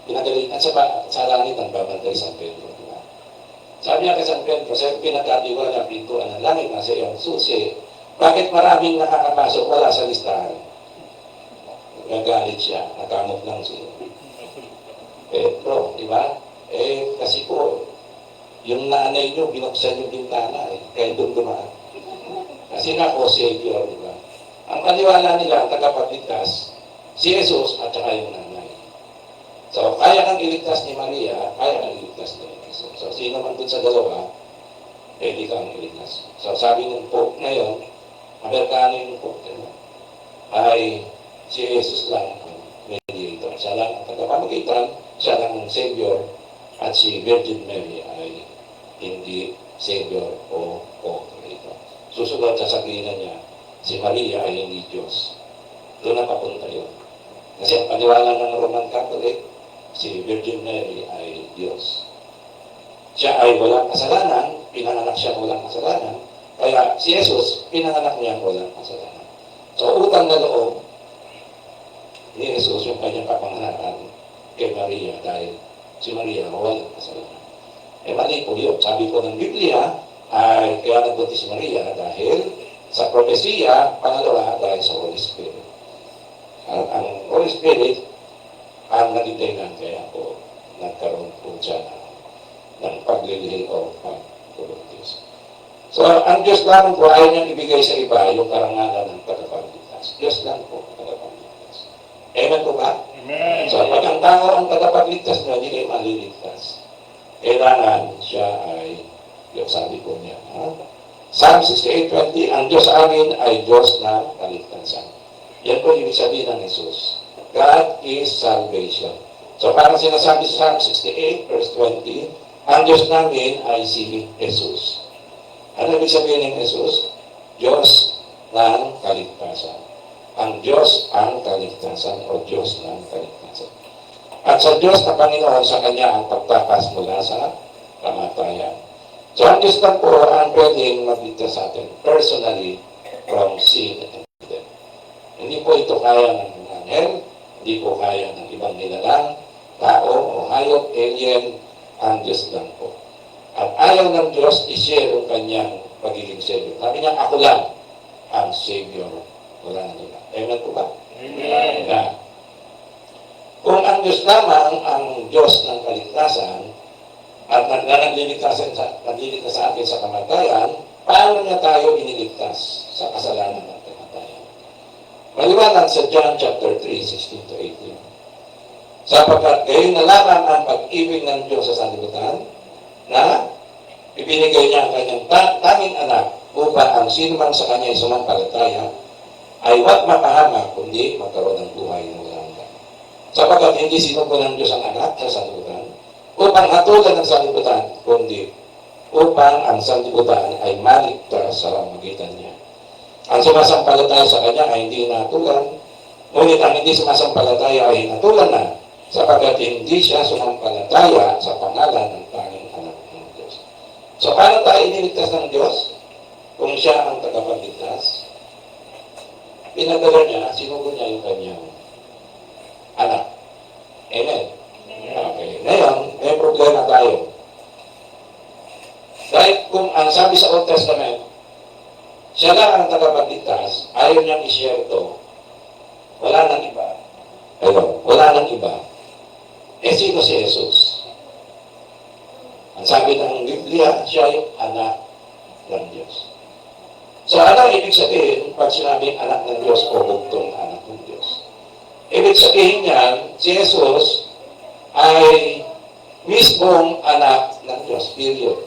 Pinagalitan sa langit ang babantay San Pedro. Diba? Sabi niya kay San Pedro, sa pinagkatiwala ng pintuan ng langit na sa iyong susi, bakit maraming nakakapasok wala sa listahan? Nagagalit siya, nakamot lang si Pedro, di ba? Kasi po, yung nanay nyo, binuksan yung bintana, kaya doon dumaan. Kasi nga po, Savior, di ba? Ang paniwala nila, ang tagapagligtas, si Jesus at saka yung nanay. So, kaya kang iligtas ni Maria, kaya kang iligtas ni Jesus. So, sino man dun sa dalawa, pwede kang iligtas. So, sabi ng Pope ngayon, Amerikano yung Pope, ay si Jesus lang ang mediator. siya lang ang tagapamagitan, siya lang ang Savior, at si Virgin Mary ay hindi Savior o Creator. Susunod sa sabihin niya, si Maria ay hindi Diyos. Doon na papunta yun. Kasi ang paniwala ng Roman Catholic, si Virgin Mary ay Diyos. Siya ay walang kasalanan, pinanganak siya walang kasalanan, kaya si Jesus, pinanganak niya walang kasalanan. So, utang na loob ni Jesus yung kanyang kapanganakan kay Maria dahil si Maria walang kasalanan. Mali po yun. Sabi po ng Biblia, ay kaya nagbuntis si Maria dahil sa propesiya, pangalawa dahil sa Holy Spirit. Ang Holy Spirit ang naging kaya po nagkaroon po siya ng paglilihim o pagbubuntis. So, ang Diyos lang po ayaw niyang ibigay sa iba yung karangalan ng tagapagligtas. Diyos lang po ang tagapagligtas. Amen po ba? Amen. So, pag ang tao ang tagapagligtas niya, hindi kayo maliligtas. Kailangan siya ay, yung sabi ko niya, Psalm 68:20, ang Diyos amin ay Diyos na kaligtasan. Yan po ibig sabihin ng Jesus. God is salvation. So parang sinasabi sa Psalm 68 verse 20, ang Diyos namin ay si Jesus. Ano ibig sabihin ng Jesus? Diyos ng kaligtasan. Ang Diyos ang kaligtasan o Diyos ng kaligtasan. At sa Diyos na Panginoon, sa Kanya ang pagtakas mula sa kamatayan. So ang Diyos lang po ang pwedeng magligtas sa atin personally from sin and death. Hindi po ito kaya ng anghel, hindi po kaya ng ibang nilalang, tao o hayop, alien, ang Diyos lang po. At ayaw ng Diyos i-share yung kanyang pagiging Savior. Sabi niya, ako lang ang Savior. Wala na nila. Amen po ba? Amen. Na, kung ang Diyos lamang ang Diyos ng kaligtasan at nagliligtas sa atin sa kamatayan, paano niya tayo iniligtas sa kasalanan at kamatayan? Maliwanag sa John chapter 3, 16-18. Sapagkat kayo nalaman ang pag-ibig ng Diyos sa sanlibutan na ibinigay niya ang kanyang tanging anak upang ang sino man sa kanya ay sumampalataya ay huwag mapahamak kundi magkaroon ng buhay na walang hanggan. Sapagkat hindi sinugo ng Diyos ang anak sa sanlibutan upang hatulan ng sanlibutan, kundi upang ang sanlibutan ay maligtas sa pamamagitan niya. Ang sumasampalataya sa kanya ay hindi natulan, ngunit ang hindi sumasampalataya ay natulan na, sapagkat hindi siya sumampalataya sa pangalan ng tanging anak ng Diyos. So, paano tayo iniligtas ng Diyos? Kung siya ang tagapagligtas, pinadala niya, sinugo niya yung kanyang anak. Amen. Okay. Ngayon, may problema tayo. Dahil kung ang sabi sa Old Testament, siya lang ang tagapagligtas, ayaw niyang i-share ito. Wala nang iba. Ayun, wala nang iba. Sino si Jesus? Ang sabi ng Biblia, siya yung anak ng Diyos. So, ano ibig sabihin pag sinabing anak ng Diyos o bugtong anak ng Diyos? Ibig sabihin niyan, si Jesus ay mismong anak ng Diyos. Period.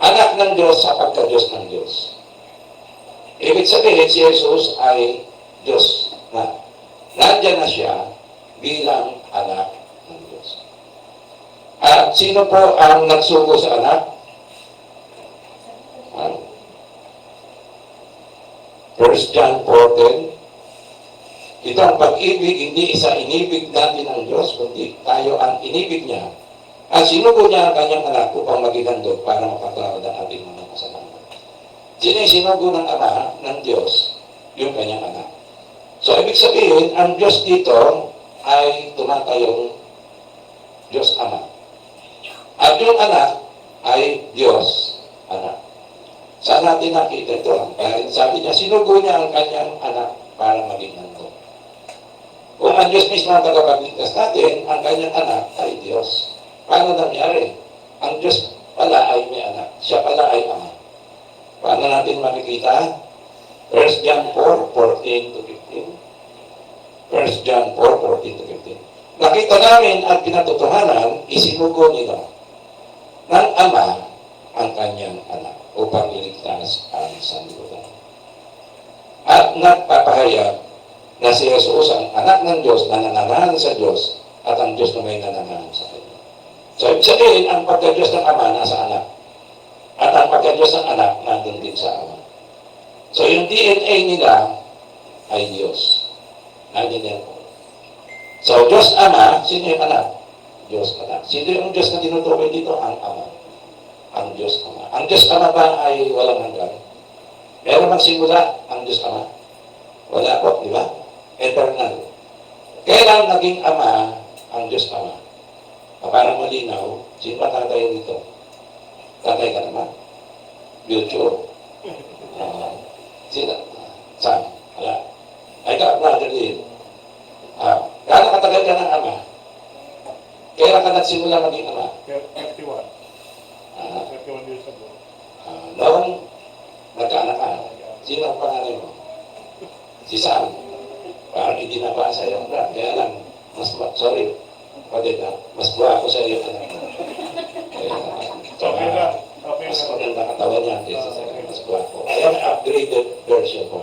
Anak ng Diyos sa pagka-Diyos ng Diyos. Ibig sabihin, si Jesus ay Diyos na. Nandiyan na siya bilang anak ng Diyos. At sino po ang nagsugo sa anak? 1 John 4:10. Ito ang pag-ibig, hindi isa inibig natin ng Diyos, kundi tayo ang inibig niya. At sinugo niya ang kanyang anak upang maging handog para mapatawad ang ating mga kasalanan. Sino yung sinugo ng Ama ng Diyos? Yung kanyang anak. So, ibig sabihin, ang Diyos dito ay tumatayong Diyos Ama. At yung anak ay Diyos Anak. Saan natin nakita ito? Dahil sabi niya, sinugo niya ang kanyang anak para maging handog. Kung ang Diyos mismo ang tagapagligtas natin, ang kanyang anak ay Diyos. Paano nangyari? Ang Diyos pala ay may anak. Siya pala ay Ama. Paano natin makikita? 1 John 4:14-15. 1 John 4:14-15. Nakita namin at pinatotohanan, isinugo nila ng Ama ang kanyang anak upang iligtas ang sanlibutan. At nagpapahayag na si Jesus ang anak ng Diyos na nananahan sa Diyos at ang Diyos na may nananahan sa Kanya. So, ibig sabihin, ang pagka-Diyos ng Ama nasa anak. At ang pagka-Diyos ng anak nandun din sa Ama. So, yung DNA nila ay Diyos. Nandiyan yan po. So, Diyos Ama, sino yung anak? Diyos anak. Sino yung Diyos na tinutukoy dito? Ang Ama. Ang Diyos Ama. Ang Diyos Ama ba ay walang hanggan? Meron bang simula ang Diyos Ama? Wala po, di ba? Eternal. Kailan naging Ama ang Diyos Ama? Parang malinaw, sino ba tatay dito? Tatay ka naman. Future. Sino? Saan? Wala. Ay ka, brother din. Kailan katagal ka ng Ama? Kailan ka nagsimula maging Ama? 31. 31 years ago. Noong nagkaanak ka, sino ang pangalan mo? Si Sam. Parang hindi na pa sa iyo. Kaya lang, sorry, pwede na, mas buha ako sa iyo anak mo. Okay na. Okay Mas na. maganda katawan niya kaysa sa akin, mas buha ko. Ayan ang upgraded version ko.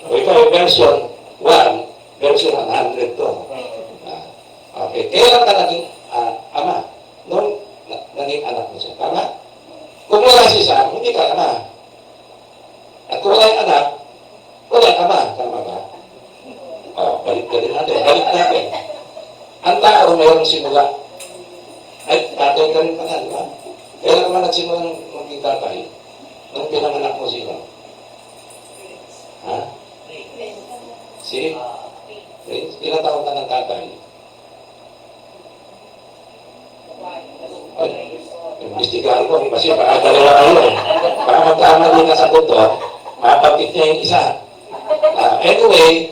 O ikaw yung version 1, version 100 to. Okay, kailan ka naging ama? Noong naging anak mo siya. Tama? Kung wala si Sam, hindi ka ama. At kung wala yung anak, wala yung ama. Tama ba? Balik ka rin natin. Balik natin. Ang tao mayroong simula. Ay, tatay ka rin pala, di ba? Kailan naman nagsimula ng maging tatay? Nung pinanganak mo sino? Ha? Si? Ilang taon ka ng tatay? Imbestigahan ko kasi baka dalawa kayo. Baka magkama din na sa buto, mapagkit niya yung isa. Anyway,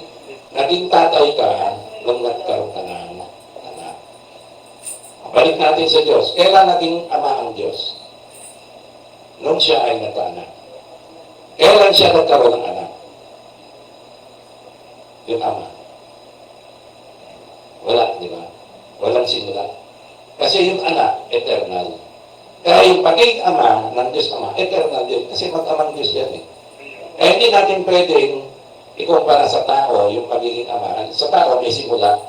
naging tatay ka nung nagkaroon ka ng anak. Balik natin sa Diyos. Kailan naging ama ang Diyos? Nung siya ay nagkaanak. Kailan siya nagkaroon ng anak? Yung ama. Wala, di ba? Walang simula. Kasi yung anak, eternal. Kaya yung pagiging ama ng Diyos Ama, eternal din. Kasi mag-amang Diyos yan eh. Kaya hindi natin pwedeng ikumpara sa tao yung pagiging ama. Sa tao may simula.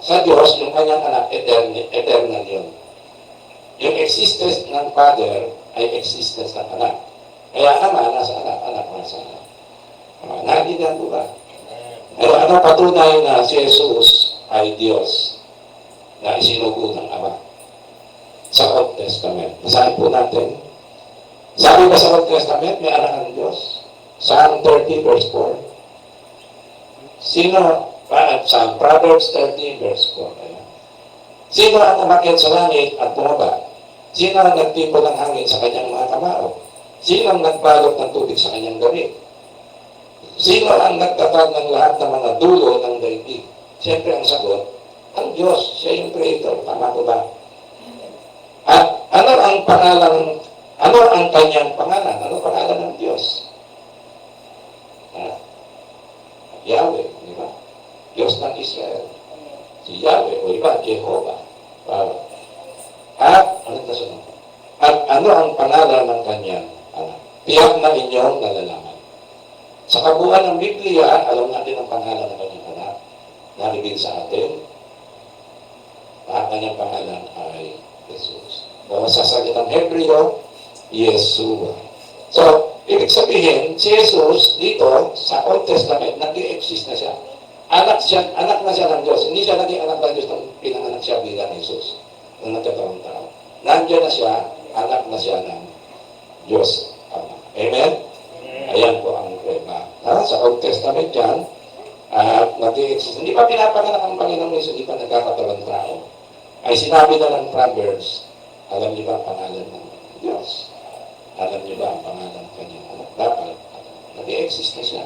Sa Diyos, yung kanyang anak, eternal yun. Yung existence ng Father ay existence ng anak. Kaya ama nasa anak, anak nasa anak. Naintindihan po ba? Pero ano patunay na si Jesus ay Diyos na isinugo ng Ama? Sa Old Testament. Basahin po natin. Sabi ba sa Old Testament, may anak ng Diyos? Psalm 30 verse 4. Sino, Psalm Proverbs 30 verse 4. Ayan. Sino ang umakyat sa langit at bumaba? Sino ang nagtipo ng hangin sa kanyang mga kamao? Sino ang nagbalot ng tubig sa kanyang damit? Sino ang nagtatag ng lahat ng mga dulo ng daigdig? Siyempre ang sagot, ang Diyos. Siya yung creator. Tama po ba? At ano ang pangalan, ano ang kanyang pangalan? Ano pangalan ng Diyos? Yahweh, di ba? Diyos ng Israel. Si Yahweh, o iba, Jehovah. At, ano kasunod? At ano ang pangalan ng kanyang anak? Tiyak na inyong nalalaman. Sa kabuuan ng Biblia, alam natin ang pangalan ng kanyang anak. Naribig sa atin. Ang kanyang pangalan ay Jesus. O sa salitang Hebreo, Yeshua. So, ibig sabihin, si Jesus dito sa Old Testament, nag-i-exist na siya. Anak na siya ng Diyos. Hindi siya naging anak ng Diyos nung pinanganak siya bilang Jesus. Nung nagkataong tao. Nandiyan na siya, anak na siya ng Diyos. Amen? Ayan po ang prueba. Sa Old Testament yan, nag-i-exist. Hindi pa pinapanganak ang Panginoong Jesus, hindi pa nagkakatawang tao. Ay sinabi na ng Proverbs, alam niyo ba ang pangalan ng Diyos? Alam niyo ba ang pangalan ng kanyang anak? Dapat, nag-i-exist na siya.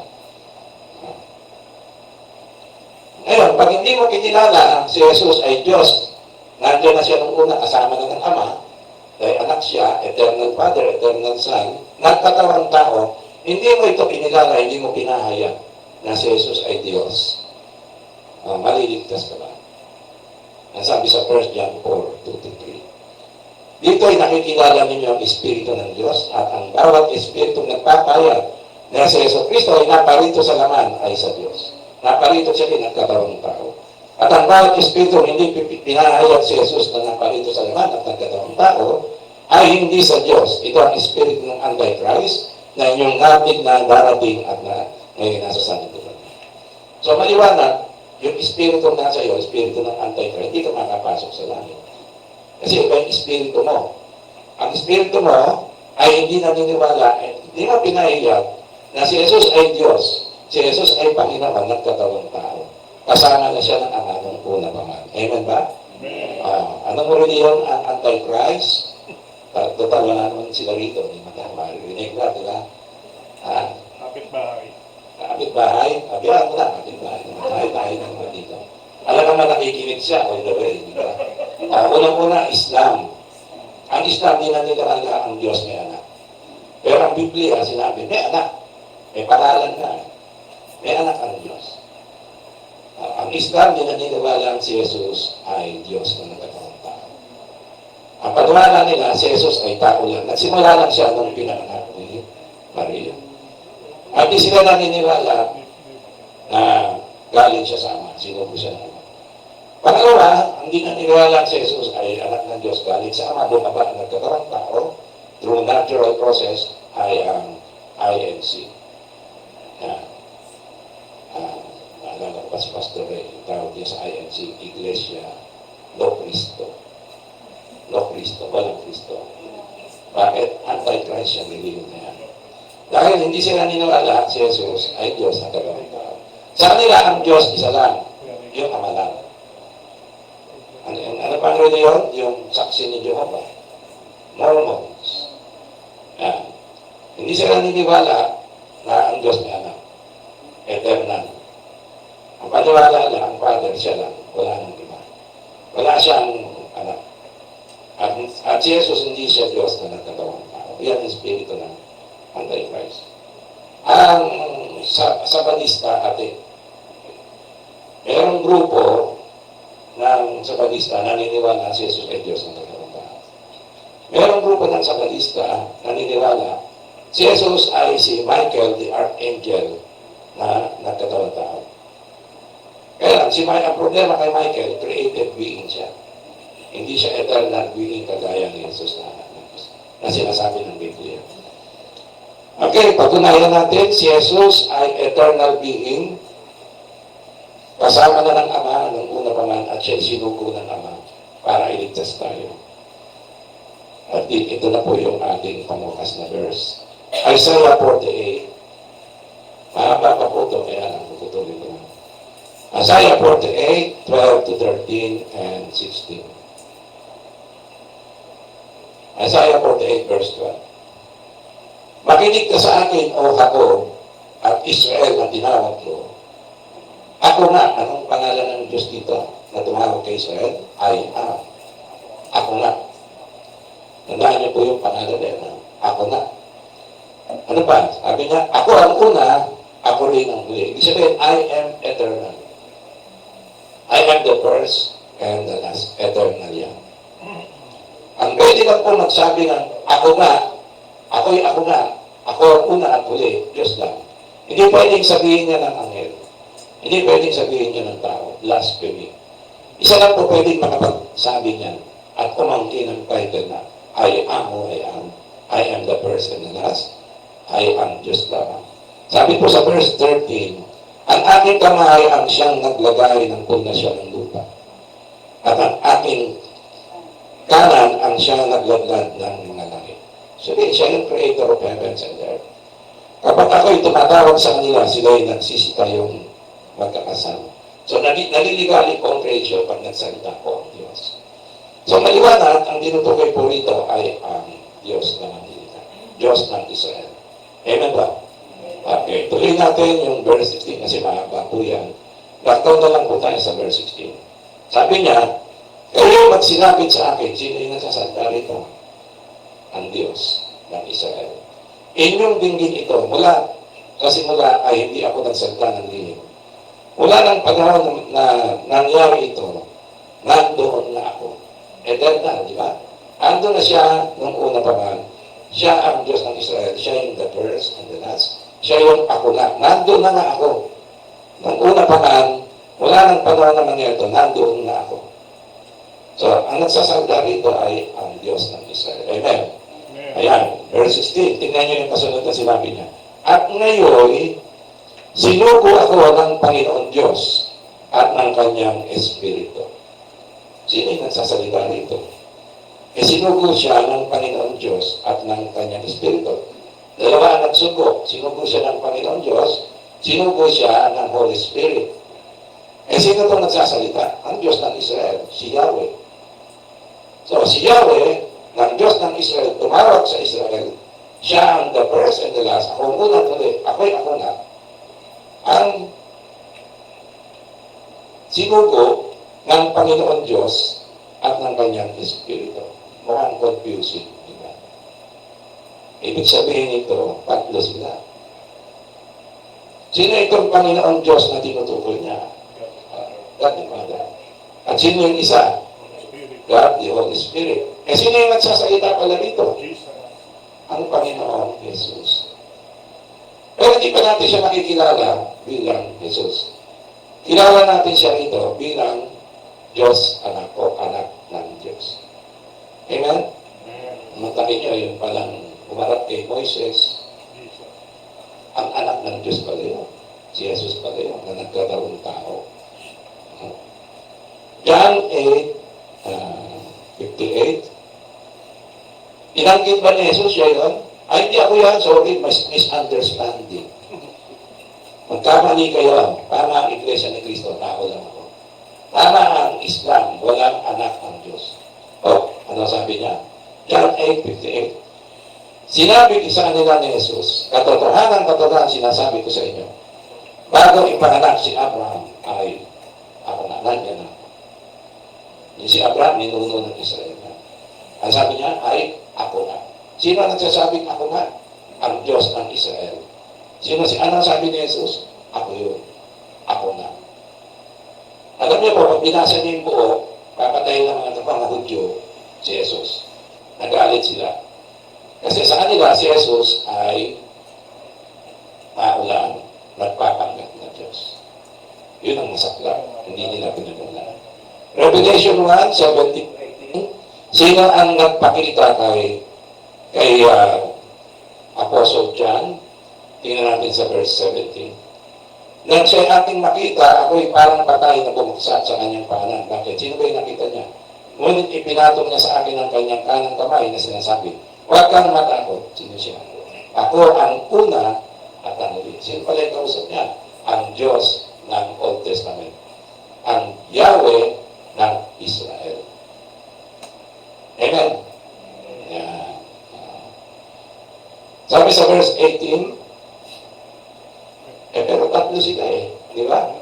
Ngayon, pag hindi mo kinilala si Jesus ay Diyos, nandiyan na siya nung una, kasama na ng Ama, dahil anak siya, eternal Father, eternal Son, nagkatawang tao, hindi mo ito kinilala, hindi mo pinahayag na si Jesus ay Diyos. Maliligtas ka ba? Ang sabi sa 1 John 4, 2-3. Dito ay nakikilala ninyo ang Espiritu ng Diyos at ang bawat Espiritu nagpapayag na si Yeso Kristo ay naparito sa laman ay sa Diyos. Naparito siya din ang katawan ng tao. At ang bawat espiritu hindi pinahayag si Jesus na naparito sa laman at ang katawan ng tao ay hindi sa Diyos. Ito ang espiritu ng Antichrist na inyong natin na darating at na ngayon nasa sanitunan. So maliwanag, yung espiritu na sa iyo, espiritu ng Antichrist, hindi ka makapasok sa langit. Kasi iba yung espiritu mo. Ang espiritu mo ay hindi naniniwala, hindi mo pinahiyag na si Jesus ay Diyos. Si Jesus ay Panginoon ng katawang tao. Kasama na siya ng Ama ng una pa man. Amen ba? Anong reliyon ang Antichrist? Total, wala naman sila rito. Hindi marinig na, di ba? Kapit-bahay. Kapit-bahay? Abiyan mo na, kapit-bahay. Tayo naman dito. Alam naman nakikinig siya all the way, di ba? Unang-una, Islam. Ang Islam, di naniniwala ang Diyos may anak. Pero ang Biblia, sinabi, may anak. May pangalan na. May anak ang Diyos. Ang Islam, di naniniwala ang si Jesus ay Diyos na nagkatawang tao. Ang paniwala nila, si Jesus ay tao lang. Nagsimula lang siya nung pinanganak ni Maria. At di sila naniniwala na galing siya sa Ama. Sinubo siya ng Ama. Pangalawa, hindi naniniwala si Jesus ay anak ng Diyos galing sa Ama. Bumaba ang nagkatawang tao through natural process ay ang INC. Naalala ko pa si Pastor Ray, tawag niya sa INC, Iglesia No Cristo. No Cristo, walang Cristo. Bakit? Antichrist siya, religion na yan. Dahil hindi sila niniwala si Jesus ay Diyos na kagawang tao. Sa kanila ang Diyos isa lang, yung Ama lang. Ano pang religion? Yung saksi ni Jehovah. Mormons. Yan. Hindi sila niniwala na ang Diyos may anak. Eternal. Ang paniwala lang, ang Father siya lang. Wala nang iba. Wala siyang anak. At si Jesus hindi siya Diyos na nagkatawang tao. Yan ang espiritu ng Antichrist. Ang Sabanista atin. Mayroong grupo ng Sabanista na naniniwala si Jesus ay Diyos ng nagkatawang tao. Mayroong grupo ng Sabanista na naniniwala si Jesus ay si Michael, the Archangel na nagkatawang tao. Kaya ang problema kay Michael, created being siya. Hindi siya eternal being kagaya ni Jesus na sinasabi ng Biblia. Okay, patunayan natin, si Jesus ay eternal being, kasama na ng Ama ng una pa man at siya sinugo ng Ama para iligtas tayo. At ito na po yung ating pamukas na verse. Isaiah 48. Mahaba pa po ito, kaya lang tutuloy ko na. Isaiah 48, 12 to 13 and 16. Isaiah 48, verse 12. Makinig ka sa akin, O Jacob, at Israel na tinawag ko. Ako na, anong pangalan ng Diyos dito na tumawag kay Israel? I am. Ako na. Tandaan niyo po yung pangalan niya. Ako na. Ano pa? Sabi niya, ako ang una, ako rin ang huli. Ibig sabihin, I am eternal. I am the first and the last. Eternal yan. Ang pwede lang po magsabi ng ako na, ako na, ako ang una at huli, Diyos lang. Hindi pwedeng sabihin niya ng anghel. Hindi pwedeng sabihin niya ng tao. Blasphemy. Isa lang po pwedeng makapagsabi niyan at umangkin ng title na I am who I am. I am the first and the last. I am Diyos lamang. Sabi po sa verse 13, ang aking kamay ang siyang naglagay ng pundasyon ng lupa. At ang aking kanan ang siyang naglaglag ng mga langit. Sabihin, siya yung creator of heavens and earth. Kapag ako'y tumatawag sa kanila, sila'y nagsisitayong magkakasama. So, naliligali po ang creation pag nagsalita po ang Diyos. So, maliwanag, ang tinutukoy po rito ay ang Diyos na Manilita. Diyos ng Israel. Amen ba? Okay, tuloy natin yung verse 16 kasi mahaba po yan. Baktaw na lang po tayo sa verse 16. Sabi niya, kayo magsinapit sa akin, sino yung nagsasalita rito? Ang Diyos ng Israel. Inyong dinggin ito, kasi mula ay hindi ako nagsalita ng lihim. Mula ng panahon na nangyari ito, nandoon na ako. Eternal, di ba? Ando na siya nung una pa man. Siya ang Diyos ng Israel. Siya yung the first and the last. siya yung ako na. Nandun na nga ako. Nung una pa man, wala nang panahon na mangyari ito, nandun na ako. So, ang nagsasalita rito ay ang Diyos ng Israel. Amen. Ayan, verse 16. Tingnan niyo yung kasunod na sinabi niya. At ngayon, sinugo ako ng Panginoon Diyos at ng Kanyang Espiritu. Sino yung nagsasalita rito? Sinugo siya ng Panginoon Diyos at ng Kanyang Espiritu. Dalawa ang nagsugo. Sinugo siya ng Panginoon Diyos, sinugo siya ng Holy Spirit. Sino itong nagsasalita? Ang Diyos ng Israel, si Yahweh. So, si Yahweh, ng Diyos ng Israel, tumawag sa Israel. Siya ang the first and the last. Ako muna tuloy. Ako'y ako na. Ang sinugo ng Panginoon Diyos at ng Kanyang Espiritu. Mukhang confusing. Diba? Ibig sabihin ito, tatlo sila. Sino itong Panginoon Diyos na tinutukoy niya? God the Father. At sino yung isa? God, the Holy Spirit. Sino yung nagsasalita pala dito? Ang Panginoon Jesus. Pero hindi pa natin siya nakikilala bilang Jesus. Kilala natin siya rito bilang Diyos anak o anak ng Diyos. Amen? Matakin nyo yung palang umarap kay Moises, ang anak ng Diyos pala yun. Si Jesus pala yun na nagkataong tao. John 8:58. Inanggit ba ni Jesus siya yun? Ay, hindi ako yan. Sorry, misunderstanding. Magkamali kayo. Tama ang Iglesia ni Cristo. Tao lang ako. Tama ang Islam. Walang anak ng Diyos. Ano sabi niya? John 8:58. Sinabi sa kanila ni Jesus, katotohanan sinasabi ko sa inyo, bago ipanganak si Abraham ay ako na. Nandiyan na. Si Abraham, ninuno ng Israel na. Ang sabi niya ay ako na. Sino ang nagsasabing ako na? Ang Diyos ng Israel. Ano sabi ni Jesus? Ako yun. Ako na. Alam niyo po, pag binasa niyo yung buo, papatayin ng mga Hudyo si Jesus. Nagalit sila. Kasi sa kanila, si Jesus ay maulan, nagpapanggap na Diyos. Yun ang masakla. Hindi nila pinagalaan. Revelation 1:17. Sino ang nagpakita kay Apostle John? Tingnan natin sa verse 17. Nang siya'y ating makita, ako'y parang patay na bumuksa sa kanyang paanan. Bakit? Sino ba yung nakita niya? Ngunit ipinatong niya sa akin ang kanyang kanang kamay na sinasabi, huwag kang matakot. Sino siya? Ako ang una at ang huli. Sino pala yung kausap niya? Ang Diyos ng Old Testament. Ang Yahweh ng Israel. Amen? Yeah. Sabi sa verse 18, pero tatlo sila di ba?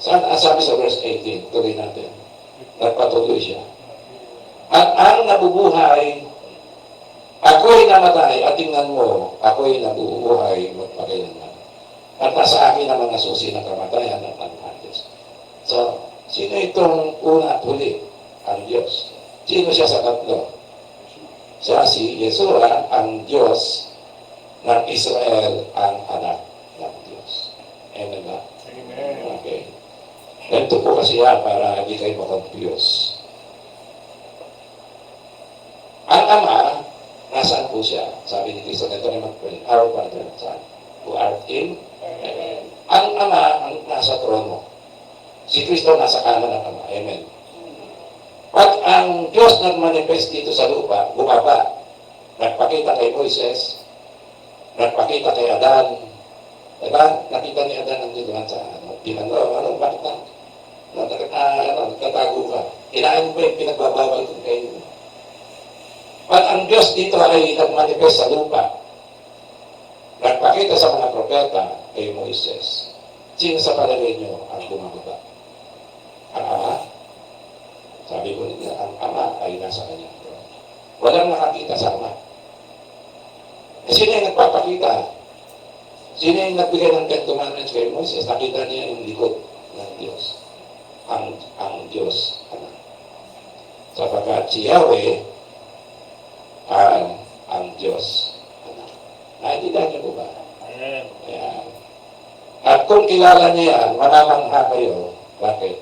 Sabi sa verse 18, tuloy natin. Nagpatuloy siya. At ang nabubuhay, ako'y namatay, at tingnan mo, ako'y nabubuhay magpakailanman. At nasa akin ang mga susi ng kamatayan at ang Hades. So, sino itong una at huli? Ang Diyos. Sino siya sa tatlo? Siya si Yeshua, ang Diyos ng Israel, ang anak ng Diyos. Amen ba? Amen. Okay. Ganito po kasi yan para hindi kayo makonfuse. Ang Ama, nasaan po siya? Sabi ni Cristo, ganito naman po, our Father, Son, who art in heaven. Ang Ama, ang nasa trono. Si Cristo nasa kanan ng Ama. Amen. Pag ang Diyos nag-manifest dito sa lupa, bumaba. Nagpakita kay Moises, nagpakita kay Adan. Diba? Nakita ni Adan ang Diyos sa tinanong, bakit na? Nagtatago ka. Kailangan mo yung pinagbabawal kung kayo. Pag ang Diyos dito ay nag-manifest sa lupa, nagpakita sa mga propeta kay Moises, sino sa palagay nyo ang bumababa? Ang Ama? Sabi ko nila, ang Ama ay nasa kanya. Walang nakakita sa Ama. Sino yung nagpapakita? Sino yung nagbigay ng 10 commandments kay Moses? Nakita niya yung likod ng Diyos. Ang Diyos. Sapagkat si Yahweh ang Diyos. Naintindihan niyo po kilala niyo yan, manamangha kayo. Bakit?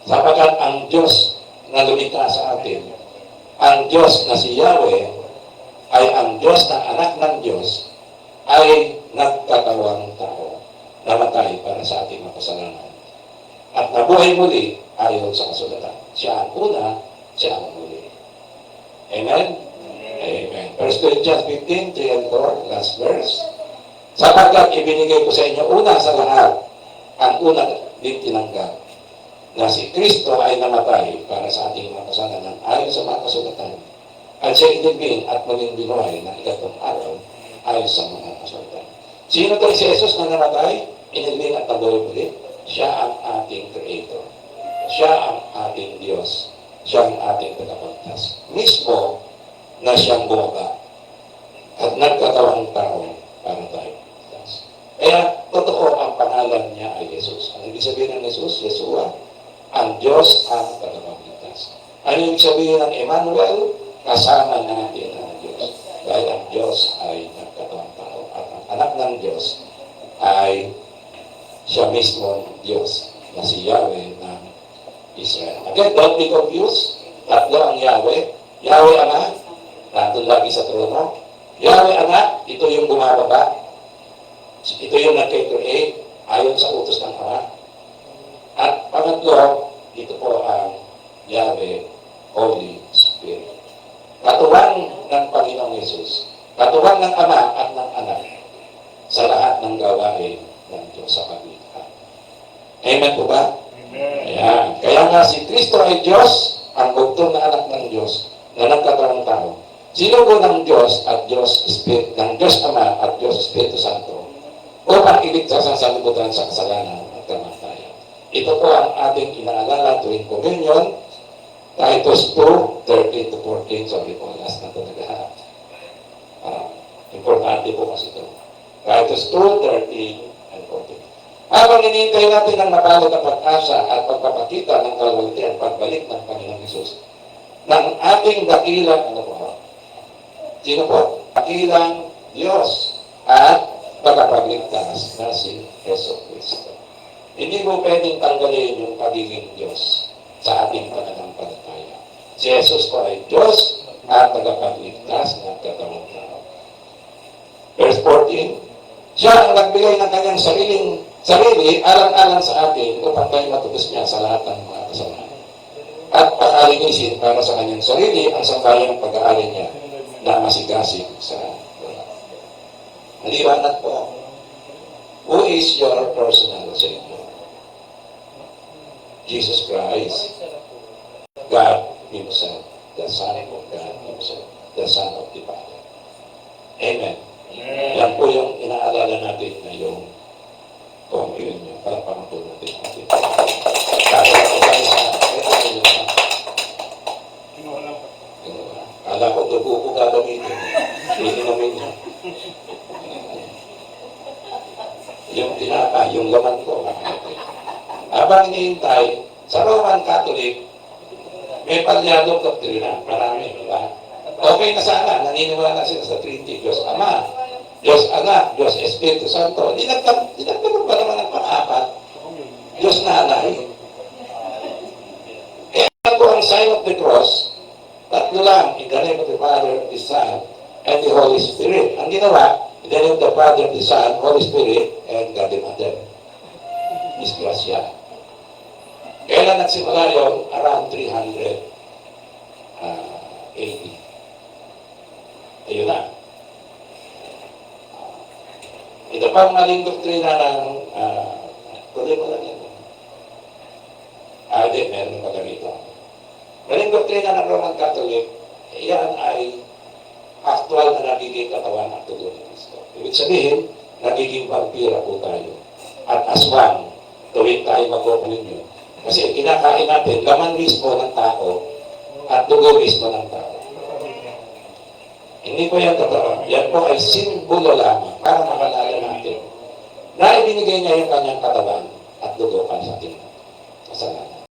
Sapagkat ang Diyos na lumikha sa atin, ang Diyos na si Yahweh, ay ang Diyos na anak ng Diyos, ay nagkatawang tao, namatay para sa ating makasalanan. At nabuhay muli ayon sa kasulatan. Siya ang una, siya ang muli. Amen? Amen. 1 Corinthians 15, 3 and 4, last verse. Sapagkat ibinigay ko sa inyo una sa lahat, ang una din tinanggap, na si Kristo ay namatay para sa ating mga kasalanan ayon sa mga kasulatan, at siya inilbing at muling binuhay ng ikatlong araw ayon sa mga kasulatan. Sino to si Jesus na namatay, inilbing at nabuhay muli? Siya ang ating Creator. Siya ang ating Diyos. Siya ang ating tagapagligtas. Mismo na siyang bumaba at nagkatawang tao para tayo. Kaya totoo ang pangalan niya ay Jesus. Ang ibig sabihin ng Jesus, Yeshua, ang Diyos ang tagapagligtas. Ano ibig sabihin ng Emmanuel? Kasama natin ang Diyos. Dahil ang Diyos ay nagkatawang tao. At ang anak ng Diyos ay siya mismo Diyos na si Yahweh ng Israel. Again, don't be confused. Tatlo ang Yahweh. Yahweh Ama, nandun lagi sa trono. Yahweh Anak, ito yung bumababa. Ito yung nag-create ayon sa utos ng Ama. At pangatlo, ito po ang Yahweh Holy Spirit. Katuwang ng Panginoong Yesus, katuwang ng Ama at ng Anak sa lahat ng gawain ng Diyos sa paglikha. Amen po ba? Amen. Ayan. Kaya nga si Kristo ay Diyos, ang bugtong na anak ng Diyos, na nagkatawang tao. Sinugo ng Diyos at Diyos Spirit, ng Diyos Ama at Diyos Espiritu Santo, upang iligtas ang sanlibutan sa kasalanan at kamatayan. Ito po ang ating inaalala tuwing communion, Titus 2, 13 to 14. Sorry po, last na ito naghahanap. Importante po kasi ito. Titus 2, 13 and 14. Habang hinihintay natin ang mapalad na pag-asa at pagpapakita ng kalwaltian pagbalik ng Panginoong Hesus, ng ating dakilang, ano po? Sino po? Dakilang Diyos at tagapagligtas na si Yesu Cristo. Hindi mo pwedeng tanggalin yung pagiging Diyos sa ating pananampalataya. Si Jesus po ay Diyos at tagapagligtas na katawang tao. Verse 14, siya ang nagbigay ng kanyang sarili alang-alang sa atin upang tayo matubos niya sa lahat ng mga kasalanan. At pakalinisin para sa kanyang sarili ang sambayang pag-aari niya na masigasig sa wala. Maliwanag po. Who is your personal Savior? Jesus Christ, God Himself, the Son of God Himself, the Son of the Father. Amen. Yan po yung inaalala natin ngayong communion. Palakpakan po natin. Kaya po tayo sa Kinuha lang. kala ko dugo ko gagamitin. Hindi namin yan. Yung tinapa, yung laman ko. Habang hinihintay, sa Roman Catholic, may palyadong doktrina. Marami, di ba? Okay na sana, naniniwala sila sa Trinity, Diyos Ama, Diyos Anak, Diyos Espiritu Santo. Dinagdagan ba naman ang pang-apat? Diyos Nanay. Kaya po ang sign of the cross, tatlo lang, in the name of the Father, the Son, and the Holy Spirit. Ang ginawa, in the name of the Father, the Son, Holy Spirit, and God the Mother. Disgrasya. Kailan nagsimula yun? Around 300 AD. Ayun na. Ito pang maling doktrina ng tuloy mo lang yan. Di, meron pa ganito. Maling doktrina ng Roman Catholic, yan ay actual na nagiging katawan at tugon ng Kristo. Ibig sabihin, nagiging vampira po tayo. At aswang, tuwing tayo mag-opening yun. Kasi kinakain natin laman mismo ng tao at dugo mismo ng tao. Hindi po yan totoo. Yan po ay simbolo lamang para makalala natin na ibinigay niya yung kanyang katawan at dugo para sa ating kasalanan.